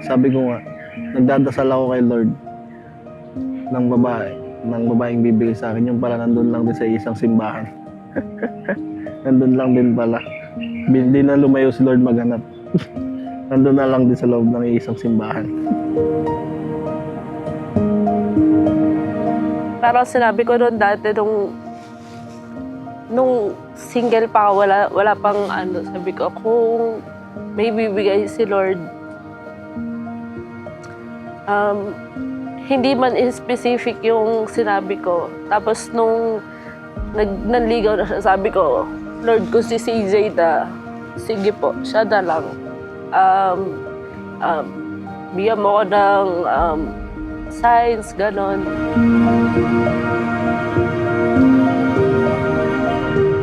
Sabi ko nga, nagdadasal ako kay Lord ng babaeng bibigay sa akin. Yung pala nandun lang din sa isang simbahan. Nandun lang din pala. Hindi na lumayo si Lord maghanap. Nandun na lang din sa loob ng isang simbahan. Parang sinabi ko noon dati nung single pa ako, wala pang ano, sabi ko, kung may bibigay si Lord, hindi man in specific yung sinabi ko. Tapos nung nanligaw na siya, sabi ko, Lord, kung si CJ na, sige po, siya na lang. Bigyan mo ko ng signs, ganon.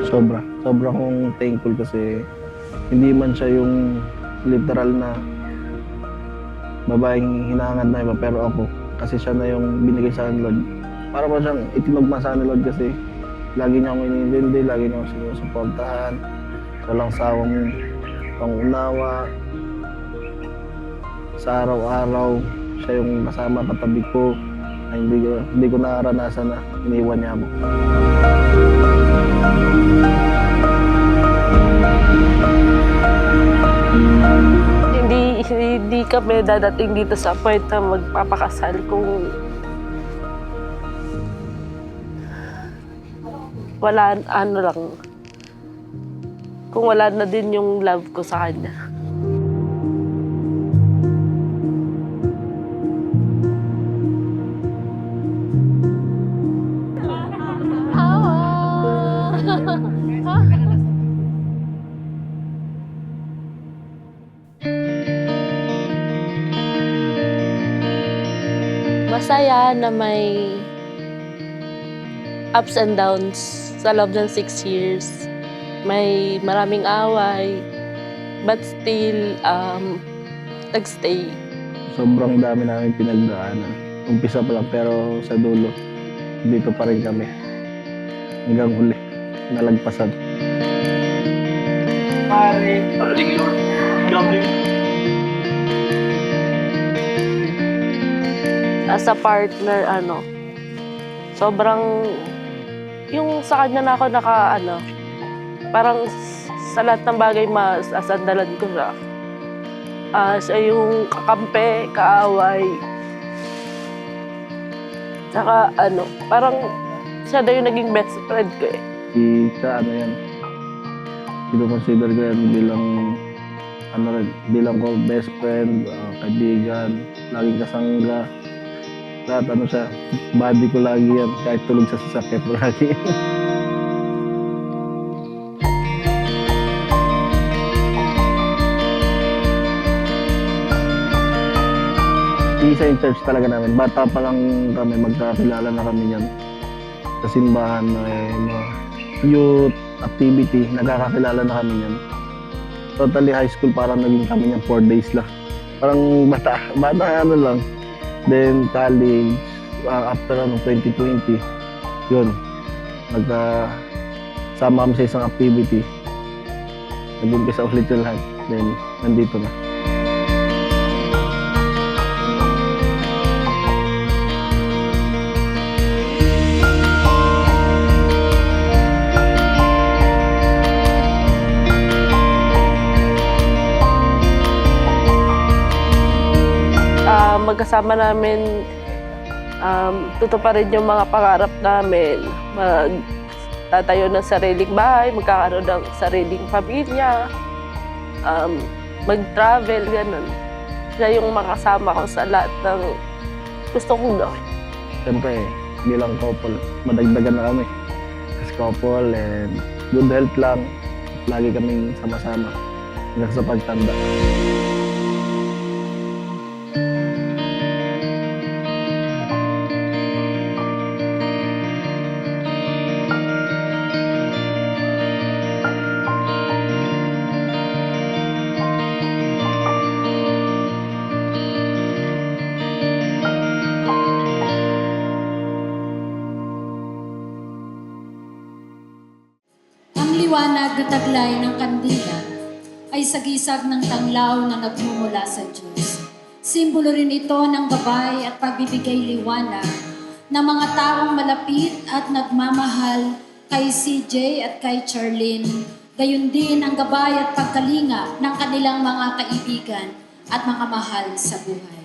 Sobra kong thankful kasi hindi man siya yung literal na babaeng hinahangad na iba, pero ako, kasi siya na yung binigay sa akin, Lord. Para ba siyang itinagmasa ni Lord kasi lagi niya akong inintindi, lagi niya akong sinusuportahan, walang sawang pangunawa. Sa araw-araw, siya yung kasama katabi ko, na hindi ko naranasan na iniwan niya ako. Hindi kami dadating dito sa point na magpapakasal kung wala, kung wala na din yung love ko sa kanya. Masaya na may ups and downs sa loob ng 6 years. May maraming away, but still, nagstay. Sobrang dami namin pinagdaanan. Umpisa pa lang, pero sa dulo, dito pa rin kami. Hanggang huli, nalagpasan. Pare, parating Lord. Gabi. As a partner, sobrang, yung sa kanya na ako parang sa lahat ng bagay masasandalan ko siya. Siya yung kakampi, kaaway. Tsaka parang siya na yung naging best friend ko eh. Siya yan, consider ko yan bilang ko best friend, kaibigan, laging kasangga. Lahat siya, body ko lagi yan, kahit tulog sa sasakyan ko lagi. Isa yung church talaga namin. Bata pa lang kami, magkakilala na kami yan. Sa simbahan, mga youth activity, nagkakakilala na kami yan. Totally high school, parang naging kami yan 4 days lang. Parang bata lang. Then college, after 2020, yun, nagkasama kami sa isang activity. Nag-umpisa ulit yung lahat. Then, nandito na. Magkasama namin, tutuparin yung mga pangarap namin, magtatayo ng sariling bahay, magkakaroon ng sariling pamilya, mag-travel, ganun. Siya yung makasama ko sa lahat ng gusto kong gawin. Siyempre, bilang couple, madagdagan na kami. As couple, and good health lang. Lagi kaming sama-sama hanggang sa pagtanda. liwanag na taglay ng kandila ay sagisag ng tanglaw na nagmumula sa Diyos. Simbolo rin ito ng gabay at pagbibigay liwanag ng mga taong malapit at nagmamahal kay CJ at kay Charlene. Gayon din ang gabay at pagkalinga ng kanilang mga kaibigan at mga mahal sa buhay.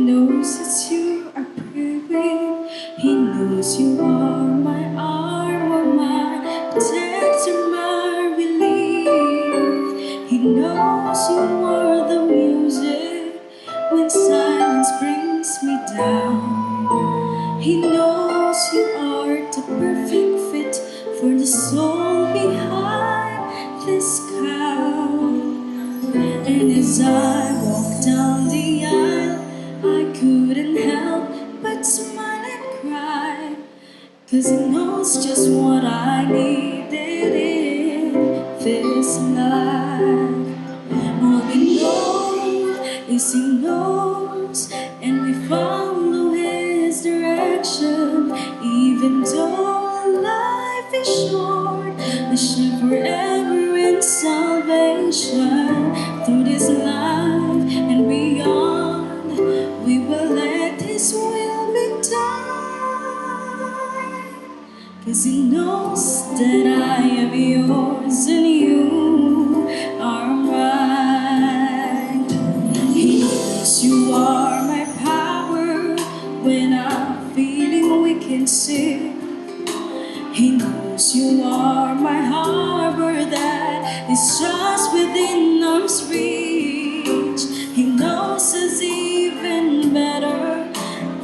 Knows that you are perfect. He knows you are my armor, my protector, my relief. He knows you are the music when silence brings me down. He knows you are the perfect fit for the soul behind this crown. And as I walk down the aisle, I couldn't help but smile and cry, 'cause He knows just what I needed in this life. All we know is He knows, and we follow His direction. Even though life is short, we share forever in salvation. Through this life and beyond, we will let His will be done. 'Cause He knows that I am yours and you are mine. He knows you are my power when I'm feeling weak and sick. He knows you are my harbor that is just within arm's reach. He knows us even better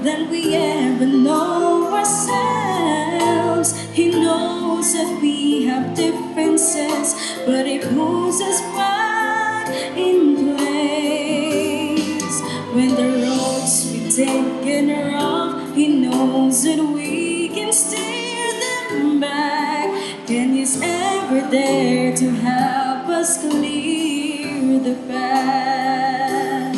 than we ever know ourselves. He knows that we have differences, but He pulls us back in place. When the roads we take are rough, He knows that we can steer them back, and He's ever there to help us clear the path.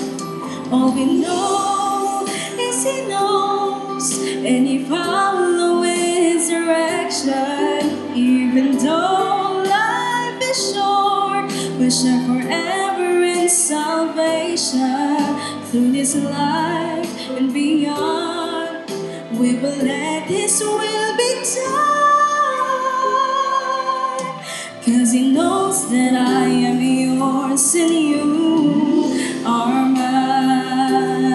All we know is He knows, and He follows His direction. Even though life is short, we share forever in salvation. Through this life and beyond, we will let His will be done. 'Cause He knows that I am yours and you are mine.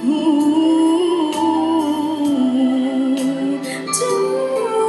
Ooh, doo-doo-doo.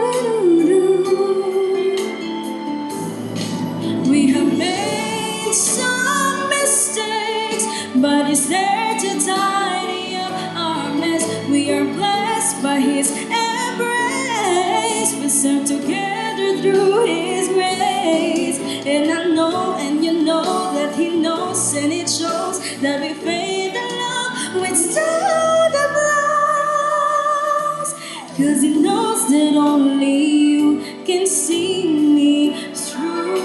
We have made some mistakes, but He's there to tidy up our mess. We are blessed by His embrace. We serve together through His grace. And I know and you know that He knows, and it shows that we faith and love withstand the blows. 'Cause He knows that only you can see me through.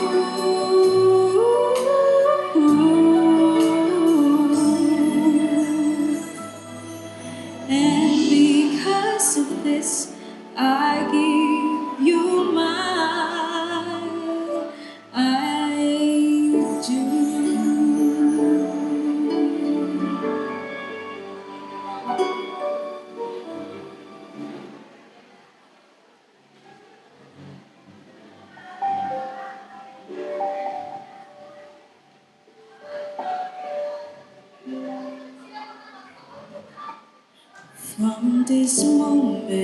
And because of this, I give you mine. I do. From this moment,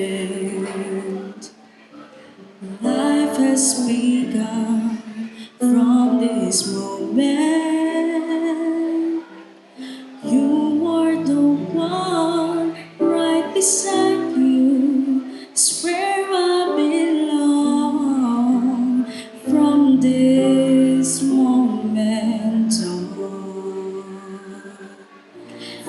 life has begun. From this moment, you are the one. Right beside you is where I belong. From this moment on,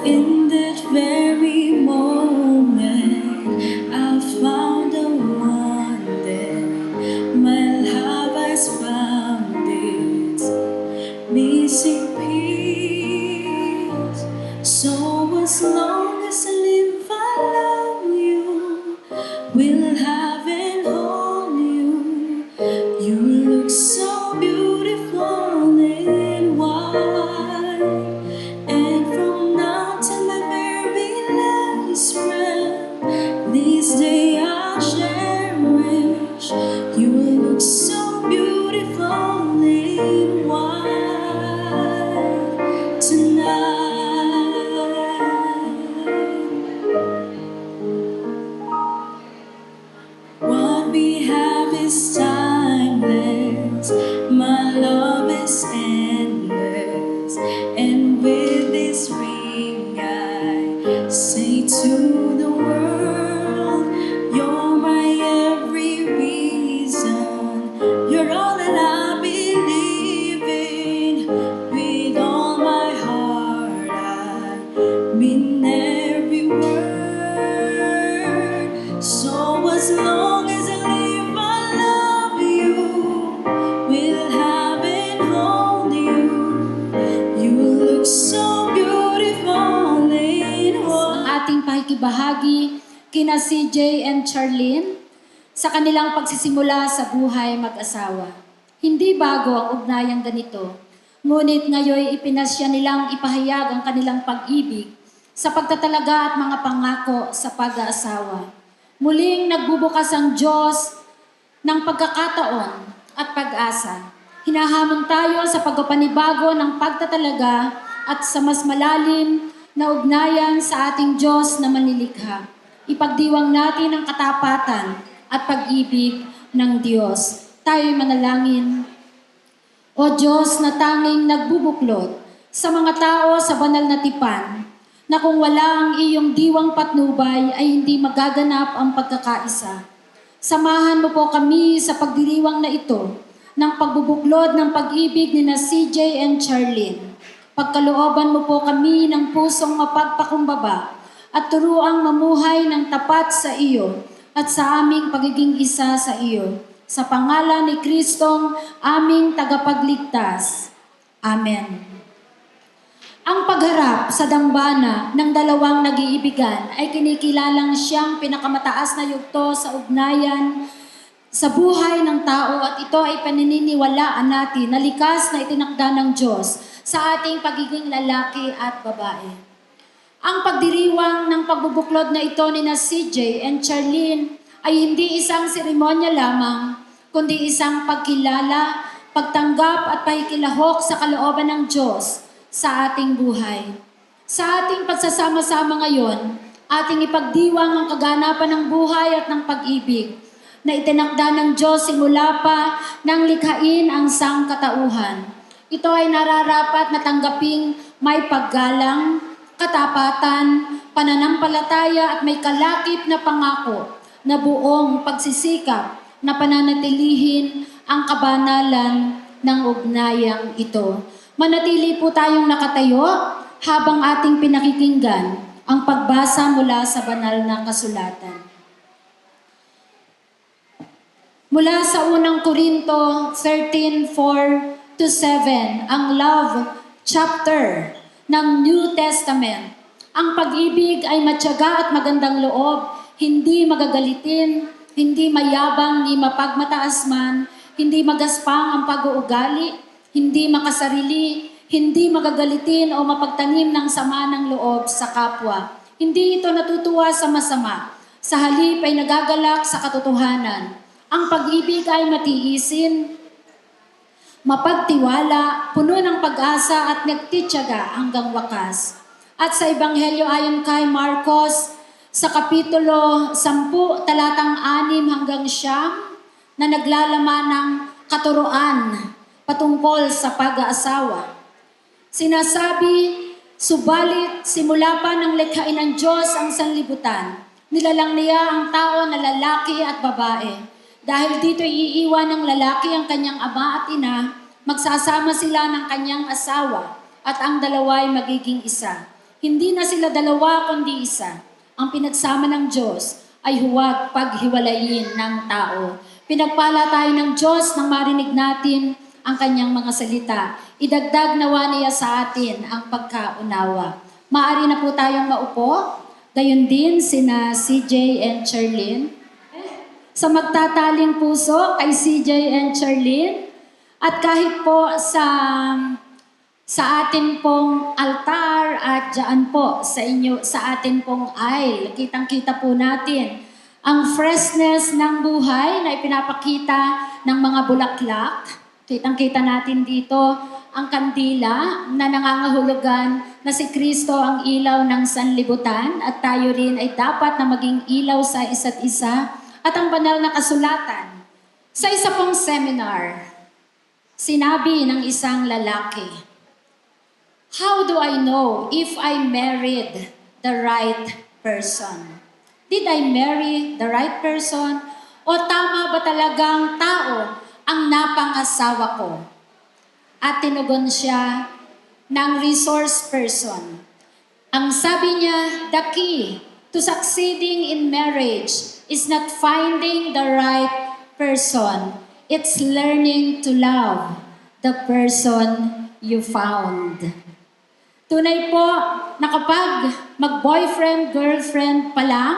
in that very moment, I found the one that my love has found it. will have and hold you. You look so beautiful in white, and from now till my very last breath, this day I'll cherish. You look so beautiful in white tonight. What we have is timeless, my love is endless, and with this ring I say to the world, you're my every reason, you're all that I believe in. With all my heart I mean every word. So as long as I live, I love you, will have and hold you. You look so beautiful in Ang white. ating pakikibahagi kina CJ and Charlene sa kanilang pagsisimula sa buhay mag-asawa. Hindi bago ang ugnayang ganito, ngunit ngayon ipinasya nilang ipahayag ang kanilang pag-ibig sa pagtatalaga at mga pangako sa pag-aasawa. Muling nagbubukas ang Diyos ng pagkakataon at pag-asa. Hinahamon tayo sa pagpapanibago ng pagtatalaga at sa mas malalim na ugnayan sa ating Diyos na manilikha. Ipagdiwang natin ang katapatan at pag-ibig ng Diyos. Tayo'y manalangin. O Diyos na tanging nagbubuklod sa mga tao sa banal na tipan, na kung wala ang iyong diwang patnubay ay hindi magaganap ang pagkakaisa. Samahan mo po kami sa pagdiriwang na ito ng pagbubuklod ng pag-ibig ni na CJ and Charlene. Pagkalooban mo po kami ng pusong mapagpakumbaba at turuang mamuhay ng tapat sa iyo at sa aming pagiging isa sa iyo. Sa pangalan ni Kristong aming tagapagligtas. Amen. Ang pagharap sa dambana ng dalawang nag-iibigan ay kinikilalang siyang pinakamataas na yugto sa ugnayan sa buhay ng tao at ito ay panininiwalaan natin na likas na itinakda ng Diyos sa ating pagiging lalaki at babae. Ang pagdiriwang ng pagbubuklod na ito ni na CJ and Charlene ay hindi isang seremonya lamang, kundi isang pagkilala, pagtanggap at pakikilahok sa kalooban ng Diyos sa ating buhay. Sa ating pagsasama-sama ngayon, ating ipagdiwang ang kaganapan ng buhay at ng pag-ibig na itinakda ng Diyos simula pa nang likhain ang sangkatauhan. Ito ay nararapat na tanggaping may paggalang, katapatan, pananampalataya at may kalakip na pangako na buong pagsisikap na pananatilihin ang kabanalan ng ugnayang ito. Manatili po tayong nakatayo habang ating pinakikinggan ang pagbasa mula sa banal na kasulatan. Mula sa unang Korinto 13:4-7, ang love chapter ng New Testament. Ang pag-ibig ay matyaga at magandang loob, hindi magagalitin, hindi mayabang ni mapagmataas man, hindi magaspang ang pag-uugali, hindi makasarili, hindi magagalitin o mapagtanim ng sama ng loob sa kapwa. Hindi ito natutuwa sa masama, sa halip ay nagagalak sa katotohanan. Ang pag-ibig ay matiisin, mapagtiwala, puno ng pag-asa at nagtityaga hanggang wakas. At sa Ebanghelyo ayon kay Marcos, sa Kapitulo 10, talatang 6 hanggang 9, na naglalaman ng katuruan patungkol sa pag-aasawa. Sinasabi, subalit simula pa ng likhain ng Diyos ang sanlibutan, nilalang niya ang tao na lalaki at babae. Dahil dito iiwan ng lalaki ang kanyang ama at ina, magsasama sila ng kanyang asawa at ang dalawa ay magiging isa. Hindi na sila dalawa kundi isa. Ang pinagsama ng Diyos ay huwag paghiwalayin ng tao. Pinagpala tayo ng Diyos nang marinig natin ang kanyang mga salita. Idagdag nawa niya sa atin ang pagkaunawa. Maaari na po tayong maupo. Gayon din sina CJ and Charlene. sa magtataling puso kay CJ and Charlene, at kahit po sa atin pong altar at diyan po sa atin pong aisle. Kitang-kita po natin ang freshness ng buhay na ipinapakita ng mga bulaklak. Kitang-kita natin dito ang kandila na nangangahulugan na si Kristo ang ilaw ng sanlibutan at tayo rin ay dapat na maging ilaw sa isa't isa, at ang banal na kasulatan. Sa isa pong seminar, sinabi ng isang lalaki, "How do I know if I married the right person? Did I marry the right person? O tama ba talagang tao ang napangasawa ko?" At tinugon siya ng resource person. Ang sabi niya, "The key to succeeding in marriage is not finding the right person. It's learning to love the person you found." Tunay po na kapag mag-boyfriend, girlfriend pa lang,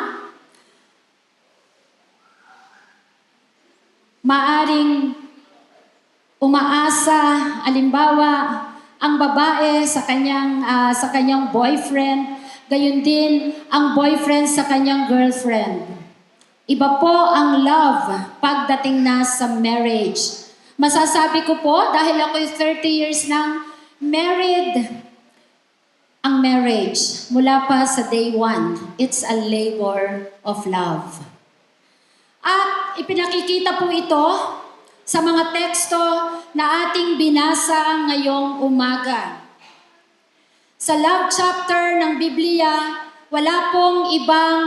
maaring umaasa, alimbawa, ang babae sa kanyang boyfriend, gayon din ang boyfriend sa kanyang girlfriend. Iba po ang love pagdating na sa marriage. Masasabi ko po, dahil ako'y 30 years nang married, ang marriage, mula pa sa day one, it's a labor of love. At ipinakikita po ito sa mga teksto na ating binasa ngayong umaga. Sa love chapter ng Biblia, wala pong ibang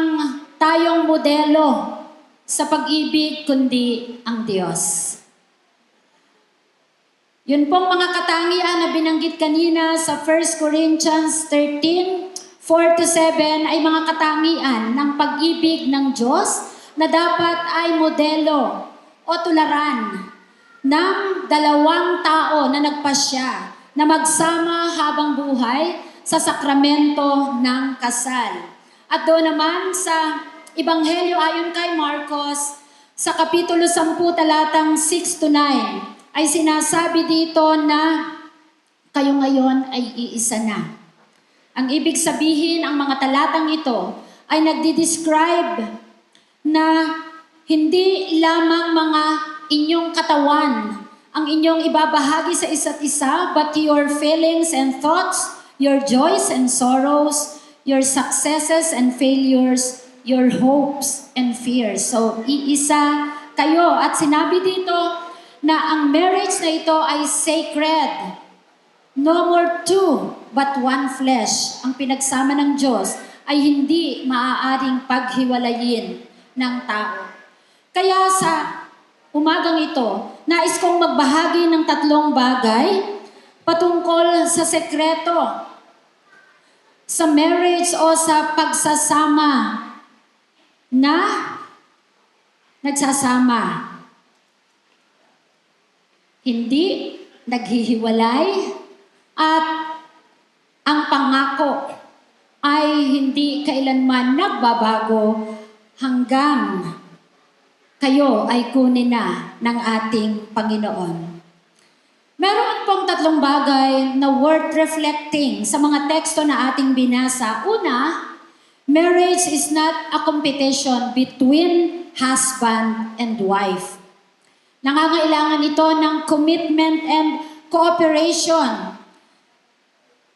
tayong modelo sa pag-ibig kundi ang Diyos. Yun pong mga katangian na binanggit kanina sa 1 Corinthians 13, 4-7 ay mga katangian ng pag-ibig ng Diyos na dapat ay modelo o tularan ng dalawang tao na nagpasya na magsama habang buhay sa sakramento ng kasal. At doon naman sa Ebanghelyo ayon kay Marcos, sa Kapitulo 10, talatang 6-9, ay sinasabi dito na kayo ngayon ay iisa na. Ang ibig sabihin, ang mga talatang ito ay nagdi-describe na hindi lamang mga inyong katawan ang inyong ibabahagi sa isa't isa, but your feelings and thoughts, your joys and sorrows, your successes and failures, your hopes and fears. So, iisa kayo. At sinabi dito na ang marriage na ito ay sacred. No more two, but one flesh. Ang pinagsama ng Diyos ay hindi maaaring paghiwalayin ng tao. Kaya sa umagang ito, nais kong magbahagi ng 3 bagay patungkol sa sekreto sa marriage o sa pagsasama na nagsasama. Hindi naghihiwalay at ang pangako ay hindi kailanman nagbabago hanggang kayo ay kunin na ng ating Panginoon. Meron pong 3 bagay na worth reflecting sa mga teksto na ating binasa. Una, marriage is not a competition between husband and wife. Nangangailangan ito ng commitment and cooperation,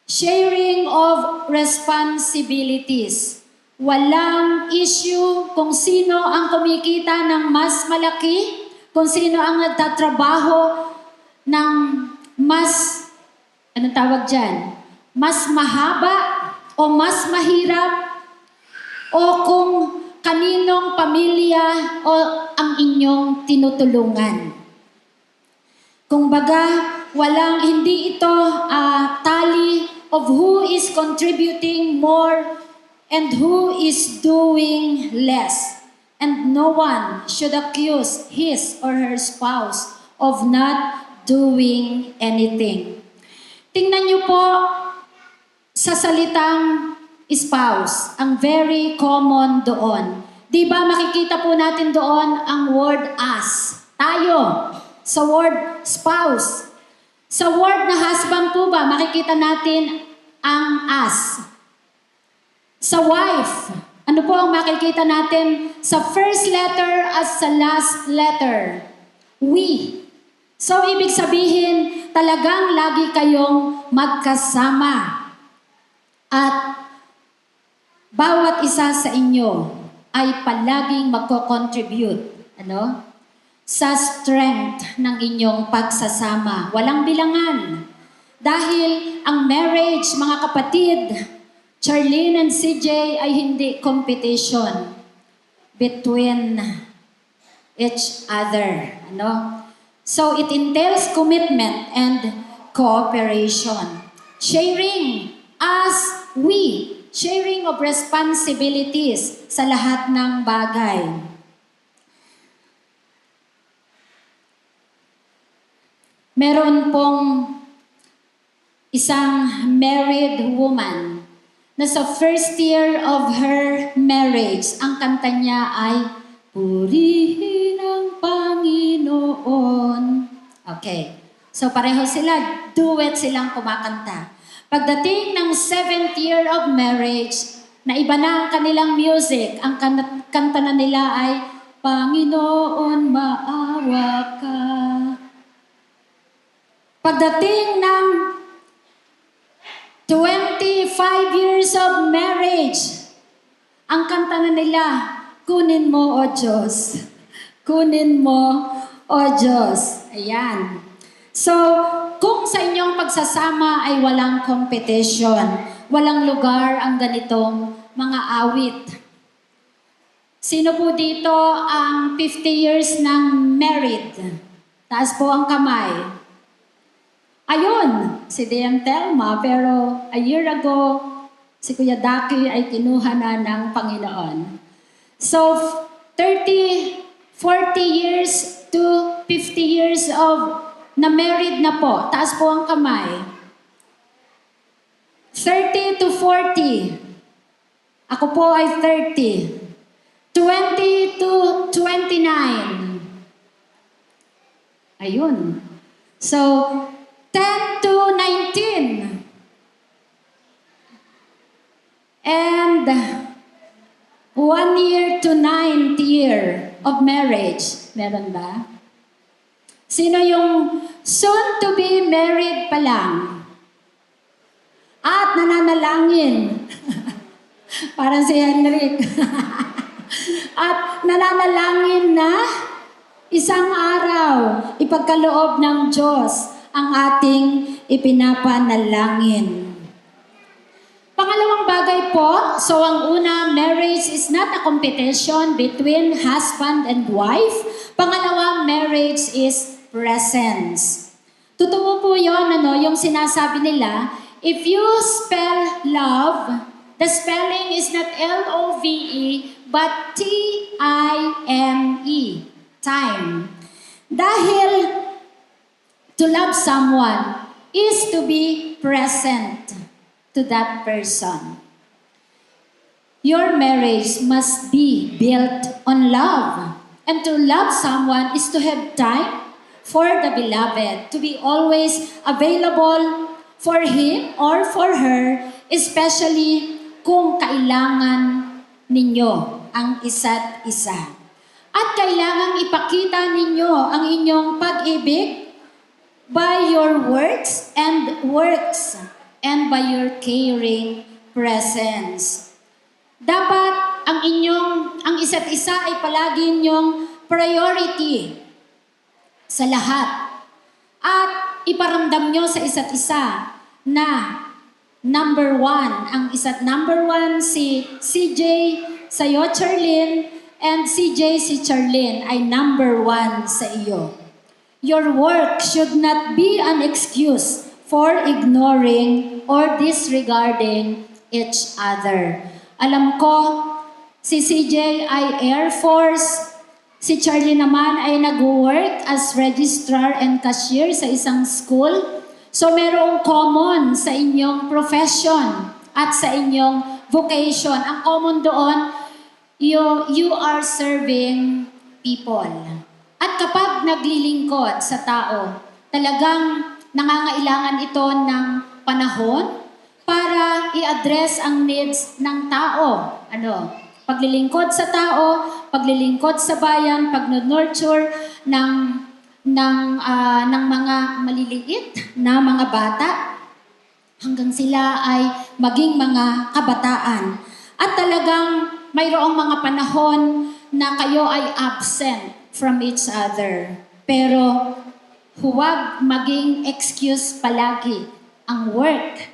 sharing of responsibilities. Walang issue kung sino ang kumikita ng mas malaki, kung sino ang nagtatrabaho ng mas, anong tawag dyan? Mas mahaba o mas mahirap, o kung kaninong pamilya o ang inyong tinutulungan. Kung baga, hindi ito tally of who is contributing more and who is doing less. And no one should accuse his or her spouse of not doing anything. Tingnan niyo po sa salitang spouse, ang very common doon. Di ba makikita po natin doon ang word as. Tayo, sa word spouse. Sa word na husband po ba, makikita natin ang as. Sa wife, ano po ang makikita natin sa first letter at sa last letter? We. So, ibig sabihin, talagang lagi kayong magkasama. At bawat isa sa inyo ay palaging magko-contribute, sa strength ng inyong pagsasama. Walang bilangan. Dahil ang marriage, mga kapatid, Charlene and CJ ay hindi competition between each other. So it entails commitment and cooperation. Sharing as we, sharing of responsibilities sa lahat ng bagay. Meron pong isang married woman na sa first year of her marriage, ang kanta niya ay Purihin ang Panginoon. Okay. So pareho sila, duet silang kumakanta. Pagdating ng 7th year of marriage, na iba na ang kanilang music, ang kanta na nila ay Panginoon, maawa ka. Pagdating ng 25 years of marriage, ang kanta na nila, kunin mo, O Diyos. Kunin mo, O Diyos. Ayan. So, kung sa inyong pagsasama ay walang competition, walang lugar ang ganitong mga awit. Sino po dito ang 50 years ng married? Taas po ang kamay. Ayun, si DM Telma, pero a year ago, si Kuya Daki ay kinuha na ng Panginoon. So, 30, 40 years to 50 years of na married na po. Taas po ang kamay. 30 to 40. Ako po ay 30. 20 to 29. Ayun. So, 10 to 19. And 1 year to 9th year of marriage. Meron ba? Sino yung soon to be married pa lang? At nananalangin. Parang si Henrik. At nananalangin na isang araw ipagkaloob ng Diyos ang ating ipinapanalangin. Pangalawang bagay po, so ang una, marriage is not a competition between husband and wife. Pangalawa, marriage is presence. Totoo po yun, yung sinasabi nila, if you spell love, the spelling is not L-O-V-E, but T-I-M-E, time. Dahil to love someone is to be present to that person. Your marriage must be built on love. And to love someone is to have time for the beloved, to be always available for him or for her, especially kung kailangan ninyo ang isa't isa. At kailangang ipakita ninyo ang inyong pag-ibig by your words and by your caring presence. Dapat ang isa't isa ay palagi inyong priority sa lahat. At iparamdam nyo sa isa't isa na number one si CJ sa'yo, Charlene, and CJ si Charlene ay number one sa iyo. Your work should not be an excuse for ignoring or disregarding each other. Alam ko, si CJ ay Air Force, si Charlie naman ay nag-work as registrar and cashier sa isang school. So merong common sa inyong profession at sa inyong vocation. Ang common doon, you are serving people. At kapag naglilingkod sa tao, talagang nangangailangan ito ng panahon para i-address ang needs ng tao. Paglilingkod sa tao, paglilingkod sa bayan, pag-nurture ng mga maliliit na mga bata hanggang sila ay maging mga kabataan. At talagang mayroong mga panahon na kayo ay absent from each other. Pero huwag maging excuse palagi ang work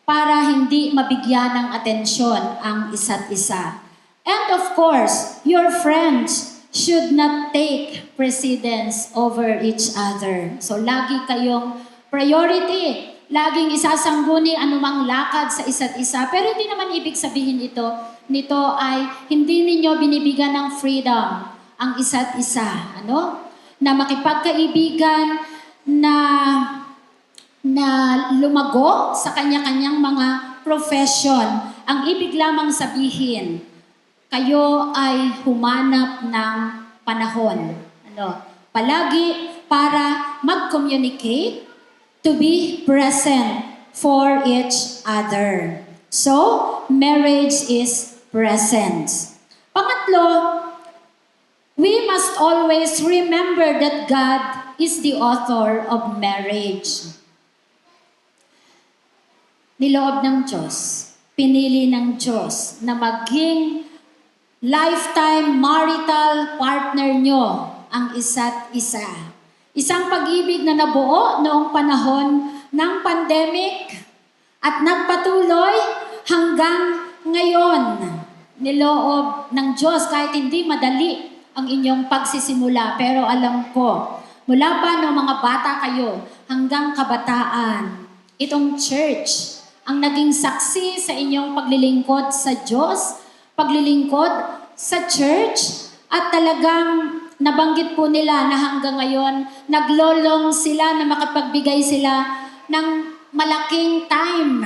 para hindi mabigyan ng atensyon ang isa't isa. And of course, your friends should not take precedence over each other. So lagi kayong priority, laging isasangguni anumang lakad sa isa't isa. Pero hindi naman ibig sabihin nito ay hindi ninyo binibigyan ng freedom ang isa't isa. Na makipagkaibigan, na lumago sa kanya-kanyang mga profession. Ang ibig lamang sabihin, kayo ay humanap ng panahon. Palagi para mag-communicate, to be present for each other. So, marriage is presence. Pangatlo, we must always remember that God is the author of marriage. Niloob ng Diyos, pinili ng Diyos na maging lifetime marital partner nyo ang isa't isa. Isang pag-ibig na nabuo noong panahon ng pandemic at nagpatuloy hanggang ngayon. Niloob ng Diyos kahit hindi madali ang inyong pagsisimula. Pero alam ko, mula pa noong mga bata kayo hanggang kabataan, itong church ang naging saksi sa inyong paglilingkod sa Diyos, paglilingkod sa church, at talagang nabanggit po nila na hanggang ngayon, naglolong sila na makapagbigay sila ng malaking time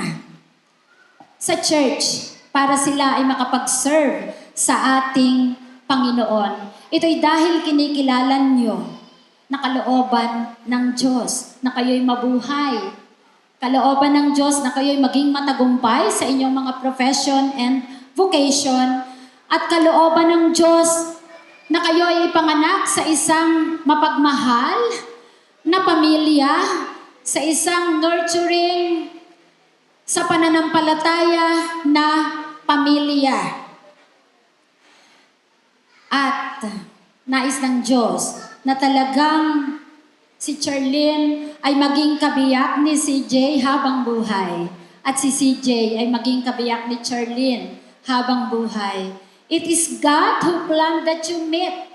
sa church para sila ay makapag-serve sa ating Panginoon. Ito'y dahil kinikilala nyo na kalooban ng Diyos na kayo'y mabuhay. Kalooban ng Diyos na kayo'y maging matagumpay sa inyong mga profession and vocation. At kalooban ng Diyos na kayo ay ipanganak sa isang mapagmahal na pamilya, sa isang nurturing, sa pananampalataya na pamilya. At nais ng Diyos na talagang si Charlene ay maging kabiyak ni CJ habang buhay. At si CJ ay maging kabiyak ni Charlene habang buhay. It is God who planned that you meet,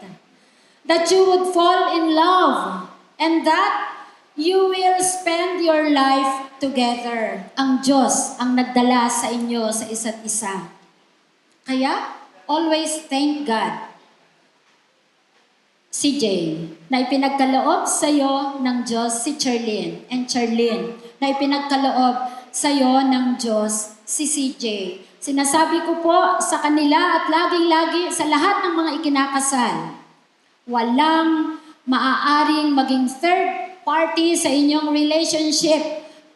that you would fall in love, and that you will spend your life together. Ang Diyos ang nagdala sa inyo sa isa't isa. Kaya, always thank God. CJ, na ipinagkaloob sa iyo ng Diyos si Charlene, and Charlene, na ipinagkaloob sa iyo ng Diyos si CJ. Sinasabi ko po sa kanila at laging-lagi sa lahat ng mga ikinakasal, walang maaaring maging third party sa inyong relationship,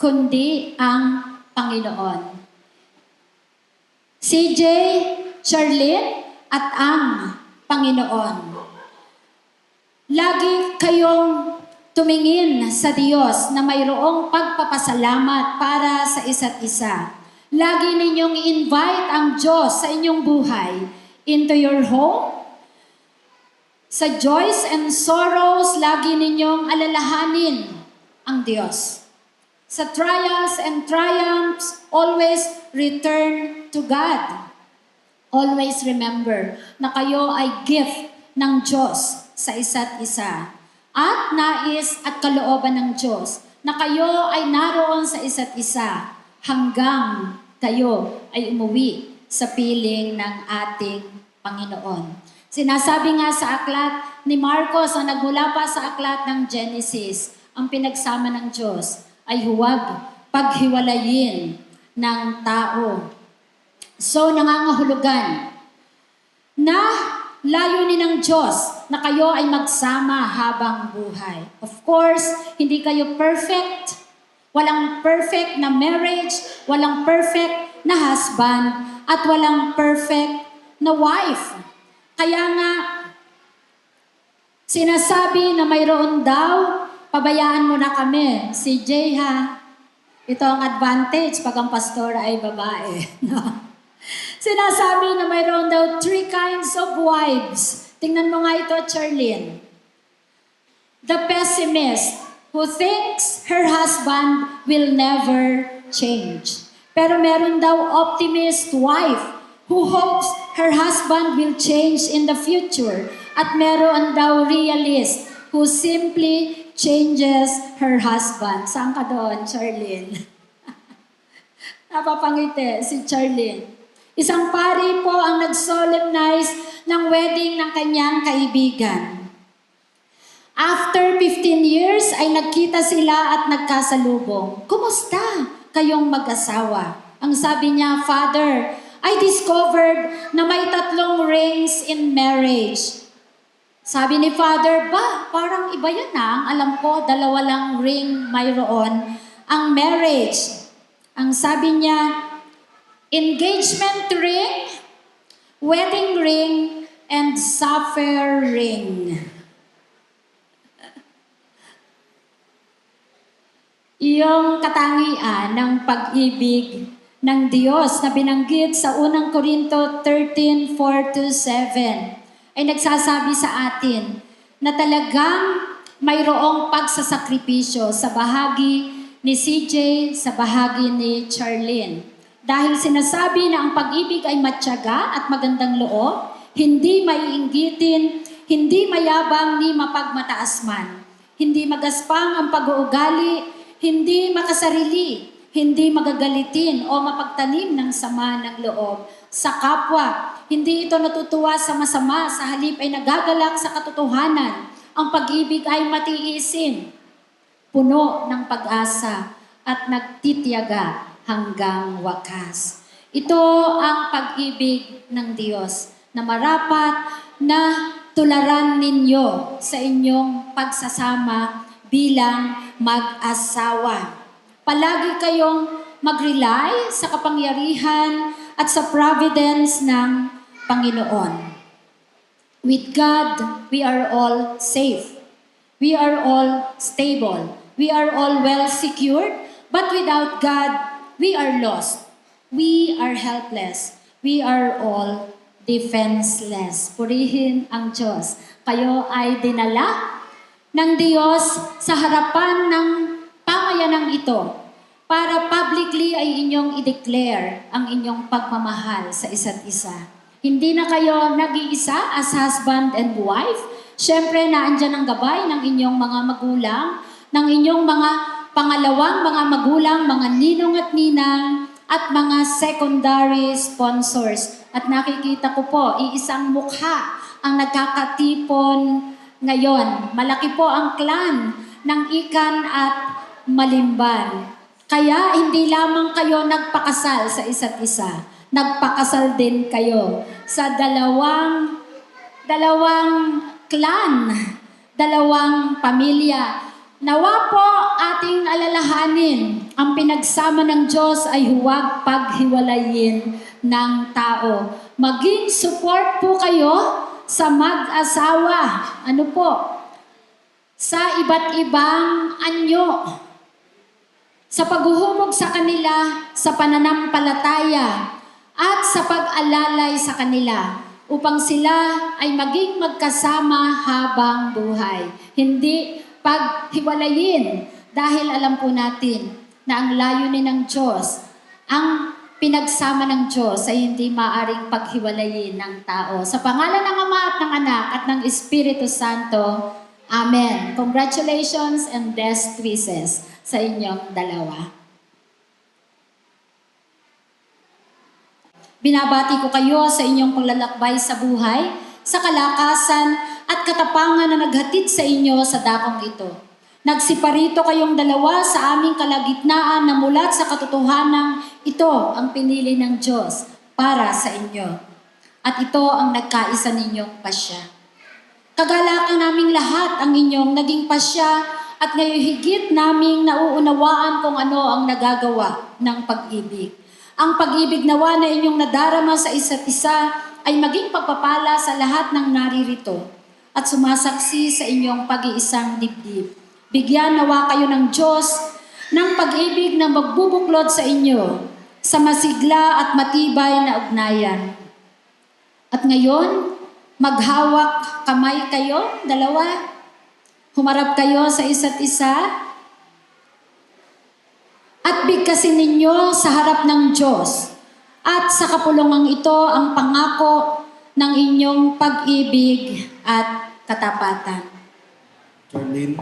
kundi ang Panginoon. CJ, Charlene, at ang Panginoon. Lagi kayong tumingin sa Diyos na mayroong pagpapasalamat para sa isa't isa. Lagi ninyong i-invite ang Diyos sa inyong buhay into your home. Sa joys and sorrows, lagi ninyong alalahanin ang Diyos. Sa trials and triumphs, always return to God. Always remember na kayo ay gift ng Diyos sa isa't isa. At nais at kalooban ng Diyos na kayo ay naroon sa isa't isa hanggang kayo ay umuwi sa piling ng ating Panginoon. Sinasabi nga sa aklat ni Marcos na nagmula pa sa aklat ng Genesis, ang pinagsama ng Diyos ay huwag paghiwalayin ng tao. So nangangahulugan na layunin ng Diyos na kayo ay magsama habang buhay. Of course, hindi kayo perfect. Walang perfect na marriage, walang perfect na husband, at walang perfect na wife. Kaya nga, sinasabi na mayroon daw, pabayaan mo na kami. Si Jay ha, ito ang advantage pag ang pastor ay babae. Sinasabi na mayroon daw 3 kinds of wives. Tingnan mo nga ito, Charlene. The pessimist, who thinks her husband will never change. Pero meron daw optimist wife, who hopes her husband will change in the future. At meron daw realist, who simply changes her husband. Saan ka doon, Charlene? Napapangiti si Charlene. Isang pari po ang nag-solemnize ng wedding ng kanyang kaibigan. After 15 years ay nagkita sila at nagkasalubong. Kumusta kayong mag-asawa? Ang sabi niya, Father, I discovered na may 3 rings in marriage. Sabi ni Father, parang iba yan na. Ang alam ko, 2 lang ring mayroon ang marriage. Ang sabi niya, engagement ring, wedding ring, and sapphire ring. Iyong katangian ng pag-ibig ng Diyos na binanggit sa unang Korinto 13:4-7 ay nagsasabi sa atin na talagang mayroong pagsasakripisyo sa bahagi ni CJ, sa bahagi ni Charlene. Dahil sinasabi na ang pag-ibig ay matyaga at magandang loob, hindi maiinggitin, hindi mayabang ni mapagmataas man, hindi magaspang ang pag-uugali, hindi makasarili, hindi magagalitin o mapagtanim ng sama ng loob sa kapwa. Hindi ito natutuwa sa masama, sa halip ay nagagalak sa katotohanan. Ang pag-ibig ay matiisin, puno ng pag-asa at nagtitiyaga hanggang wakas. Ito ang pag-ibig ng Diyos na marapat na tularan ninyo sa inyong pagsasama bilang mag-asawa. Palagi kayong mag-rely sa kapangyarihan at sa providence ng Panginoon. With God, we are all safe. We are all stable. We are all well secured. But without God, we are lost. We are helpless. We are all defenseless. Purihin ang Diyos. Kayo ay dinala ng Diyos sa harapan ng pamayanang ito para publicly ay inyong i-declare ang inyong pagmamahal sa isa't isa. Hindi na kayo nag-iisa as husband and wife. Siyempre, naandyan ang gabay ng inyong mga magulang, ng inyong mga pangalawang mga magulang, mga ninong at ninang, at mga secondary sponsors. At nakikita ko po, iisang mukha ang nagkakatipon ngayon. Malaki po ang clan ng Ikan at Malimban. Kaya hindi lamang kayo nagpakasal sa isa't isa. Nagpakasal din kayo sa dalawang clan, dalawang pamilya. Nawa po ating alalahanin, ang pinagsama ng Diyos ay huwag paghiwalayin ng tao. Maging support po kayo sa mag-asawa. Ano po? Sa iba't ibang anyo. Sa paghuhubog sa kanila, sa pananampalataya, at sa pag-alalay sa kanila, upang sila ay maging magkasama habang buhay. Hindi paghiwalayin, dahil alam po natin na ang layunin ng Diyos, ang pinagsama ng Diyos ay hindi maaring paghiwalayin ng tao. Sa pangalan ng Ama at ng Anak at ng Espiritu Santo, Amen. Congratulations and best wishes sa inyong dalawa. Binabati ko kayo sa inyong paglalakbay sa buhay, sa kalakasan at katapangan na naghatid sa inyo sa dakong ito. Nagsiparito kayong dalawa sa aming kalagitnaan na mulat sa katotohanan ito ang pinili ng Diyos para sa inyo. at ito ang nagkaisa ninyong pasya. Kagalakan naming lahat ang inyong naging pasya at ngayon higit naming nauunawaan kung ano ang nagagawa ng pag-ibig. Ang pag-ibig nawa na inyong nadarama sa isa't isa ay maging pagpapala sa lahat ng naririto at sumasaksi sa inyong pag-iisang dibdib. Bigyan nawa kayo ng Diyos ng pag-ibig na magbubuklod sa inyo sa masigla at matibay na ugnayan. At ngayon, maghawak kamay kayo, dalawa. Humarap kayo sa isa't isa. At bigkasin ninyo sa harap ng Diyos. At sa kapulungang ito ang pangako ng inyong pag-ibig at katapatan. Charlene,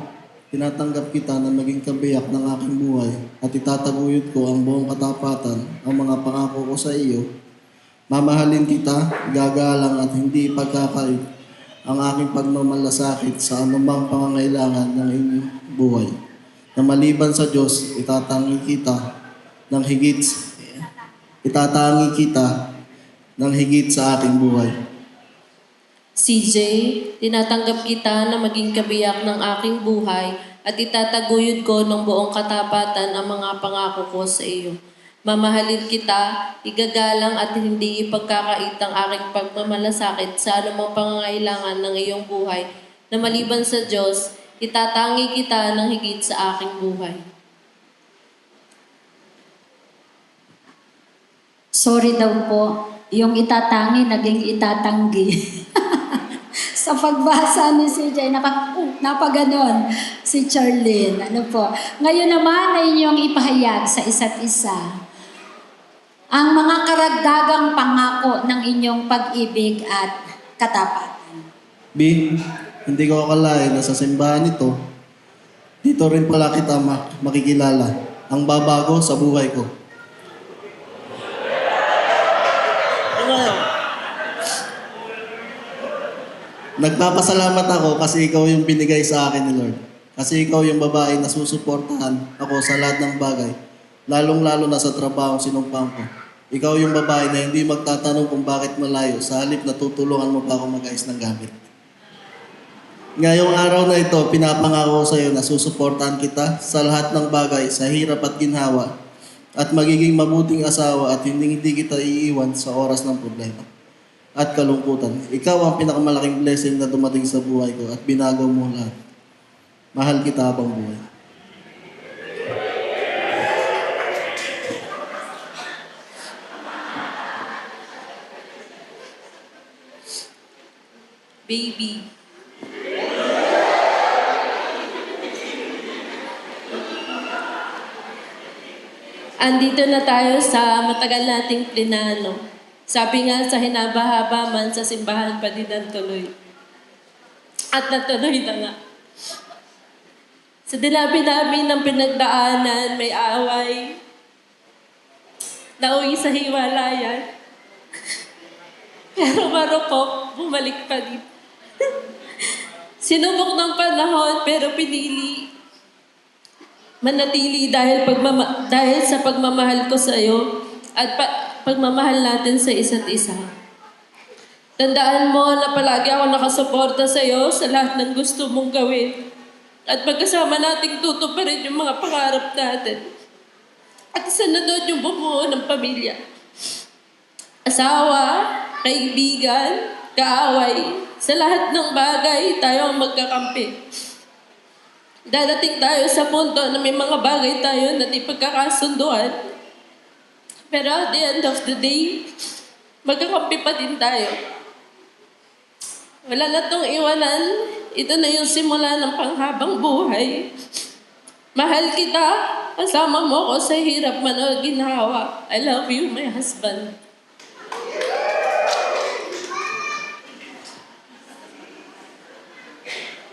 tinatanggap kita na maging kabiyak ng aking buhay at itataguyod ko ang buong katapatan, ang mga pangako ko sa iyo. Mamahalin kita, gagalang at hindi ipagkakait ang aking pagmamalasakit sa anumang pangangailangan ng inyong buhay. Na maliban sa Diyos, itatangi kita ng higit sa aking buhay. CJ, tinatanggap kita na maging kabiyak ng aking buhay at itataguyod ko ng buong katapatan ang mga pangako ko sa iyo. Mamahalin kita, igagalang at hindi ipagkakait ang aking pagmamalasakit sa anumang pangangailangan ng iyong buhay na maliban sa Diyos, itatangi kita ng higit sa aking buhay. Sorry daw po, yung itatangi naging itatanggi. Sa pagbasa ni CJ, napaganon si Charlene. Ano po? Ngayon naman ay inyong ipahayag sa isa't isa ang mga karagdagang pangako ng inyong pag-ibig at katapatan. B, hindi ko akalain na sa simbahan ito, dito rin pala kita makikilala. Ang babago sa buhay ko. Nagpapasalamat ako kasi ikaw yung binigay sa akin ni Lord. Kasi ikaw yung babae na susuportahan ako sa lahat ng bagay, lalong-lalo na sa trabaho sinumpang ko. Ikaw yung babae na hindi magtatanong kung bakit malayo, sa halip na tutulungan mo pa ako mag-ayos ng gamit. Ngayong araw na ito, pinapangako ko sa iyo na susuportahan kita sa lahat ng bagay, sa hirap at ginhawa, at magiging mabuting asawa at hindi kita iiwan sa oras ng problema at kalungkutan. Ikaw ang pinakamalaking blessing na dumating sa buhay ko at binago mo lahat. Mahal kita habang buhay. Baby, andito na tayo sa matagal nating plinano. Sabi nga sa hinabahaba man sa simbahan pa din ang tuloy. At natuloy na nga. Sa dinabi namin ng pinagdaanan, may away, nauwi sa hiwalayan. Pero marupok, bumalik pa din. Sinubok ng panahon pero pinili manatili dahil sa pagmamahal ko sa iyo at pagmamahal natin sa isa't isa. Tandaan mo na palagi ako nakasuporta sa iyo sa lahat ng gusto mong gawin at magkasama nating tutuparin yung mga pangarap natin. At isa na doon yung bumuo ng pamilya. Asawa, kaibigan, kaaway, sa lahat ng bagay tayo ang magkakampi. Dadating tayo sa punto na may mga bagay tayo na di pagkakasunduan. Pero at the end of the day, magkakampi pa din tayo. Wala na itong iwanan. Ito na yung simula ng panghabang buhay. Mahal kita. Kasama mo ko sa hirap man o ginhawa. I love you, my husband.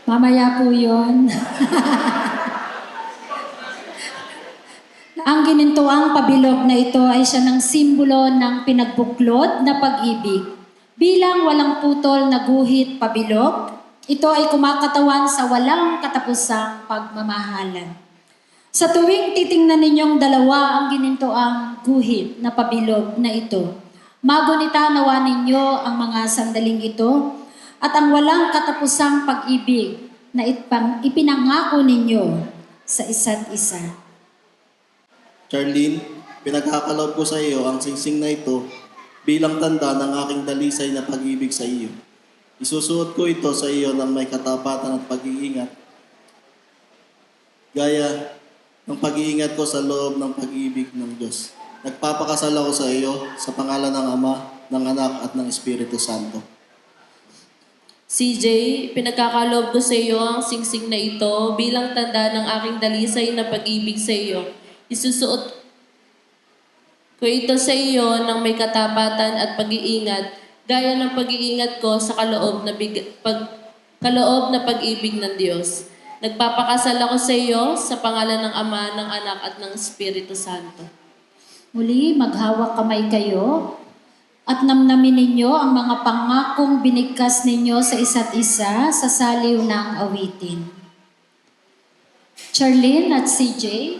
Mamaya po yun. Ang ginintuang pabilog na ito ay siya ng simbolo ng pinagbuklod na pag-ibig. Bilang walang putol na guhit pabilog, ito ay kumakatawan sa walang katapusang pagmamahalan. Sa tuwing titingnan ninyong dalawa ang ginintuang guhit na pabilog na ito, Magunita nawa ninyo ang mga sandaling ito at ang walang katapusang pag-ibig na ipinangako ninyo sa isa't isa. Charlene, pinagkakaloob ko sa iyo ang singsing na ito bilang tanda ng aking dalisay na pag-ibig sa iyo. Isusuot ko ito sa iyo ng may katapatan at pag-iingat, gaya ng pag-iingat ko sa loob ng pag-ibig ng Diyos. Nagpapakasal ako sa iyo sa pangalan ng Ama, ng Anak at ng Espiritu Santo. CJ, pinagkakaloob ko sa iyo ang singsing na ito bilang tanda ng aking dalisay na pag-ibig sa iyo. Isusuot ko ito sa iyo ng may katapatan at pag-iingat, gaya ng pag-iingat ko sa kaloob na pag-ibig ng Diyos. Nagpapakasal ako sa iyo sa pangalan ng Ama, ng Anak at ng Espiritu Santo. Muli, maghawak kamay kayo at namnamin ninyo ang mga pangakong binigkas ninyo sa isa't isa sa saliw ng awitin. Charlene at CJ,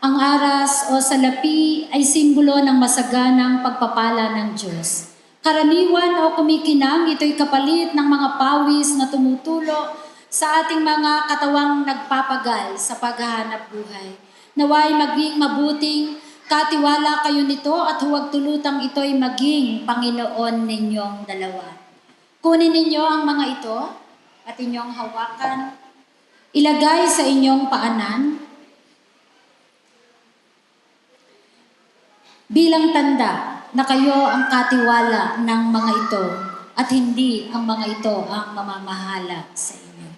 ang aras o salapi ay simbolo ng masaganang pagpapala ng Diyos. Karaniwan o kumikinang, ito'y kapalit ng mga pawis na tumutulo sa ating mga katawang nagpapagal sa paghahanap buhay. Naway maging mabuting katiwala kayo nito at huwag tulutang ito'y maging Panginoon ninyong dalawa. Kunin ninyo ang mga ito at inyong hawakan. Ilagay sa inyong paanan bilang tanda na kayo ang katiwala ng mga ito at hindi ang mga ito ang mamamahala sa inyo.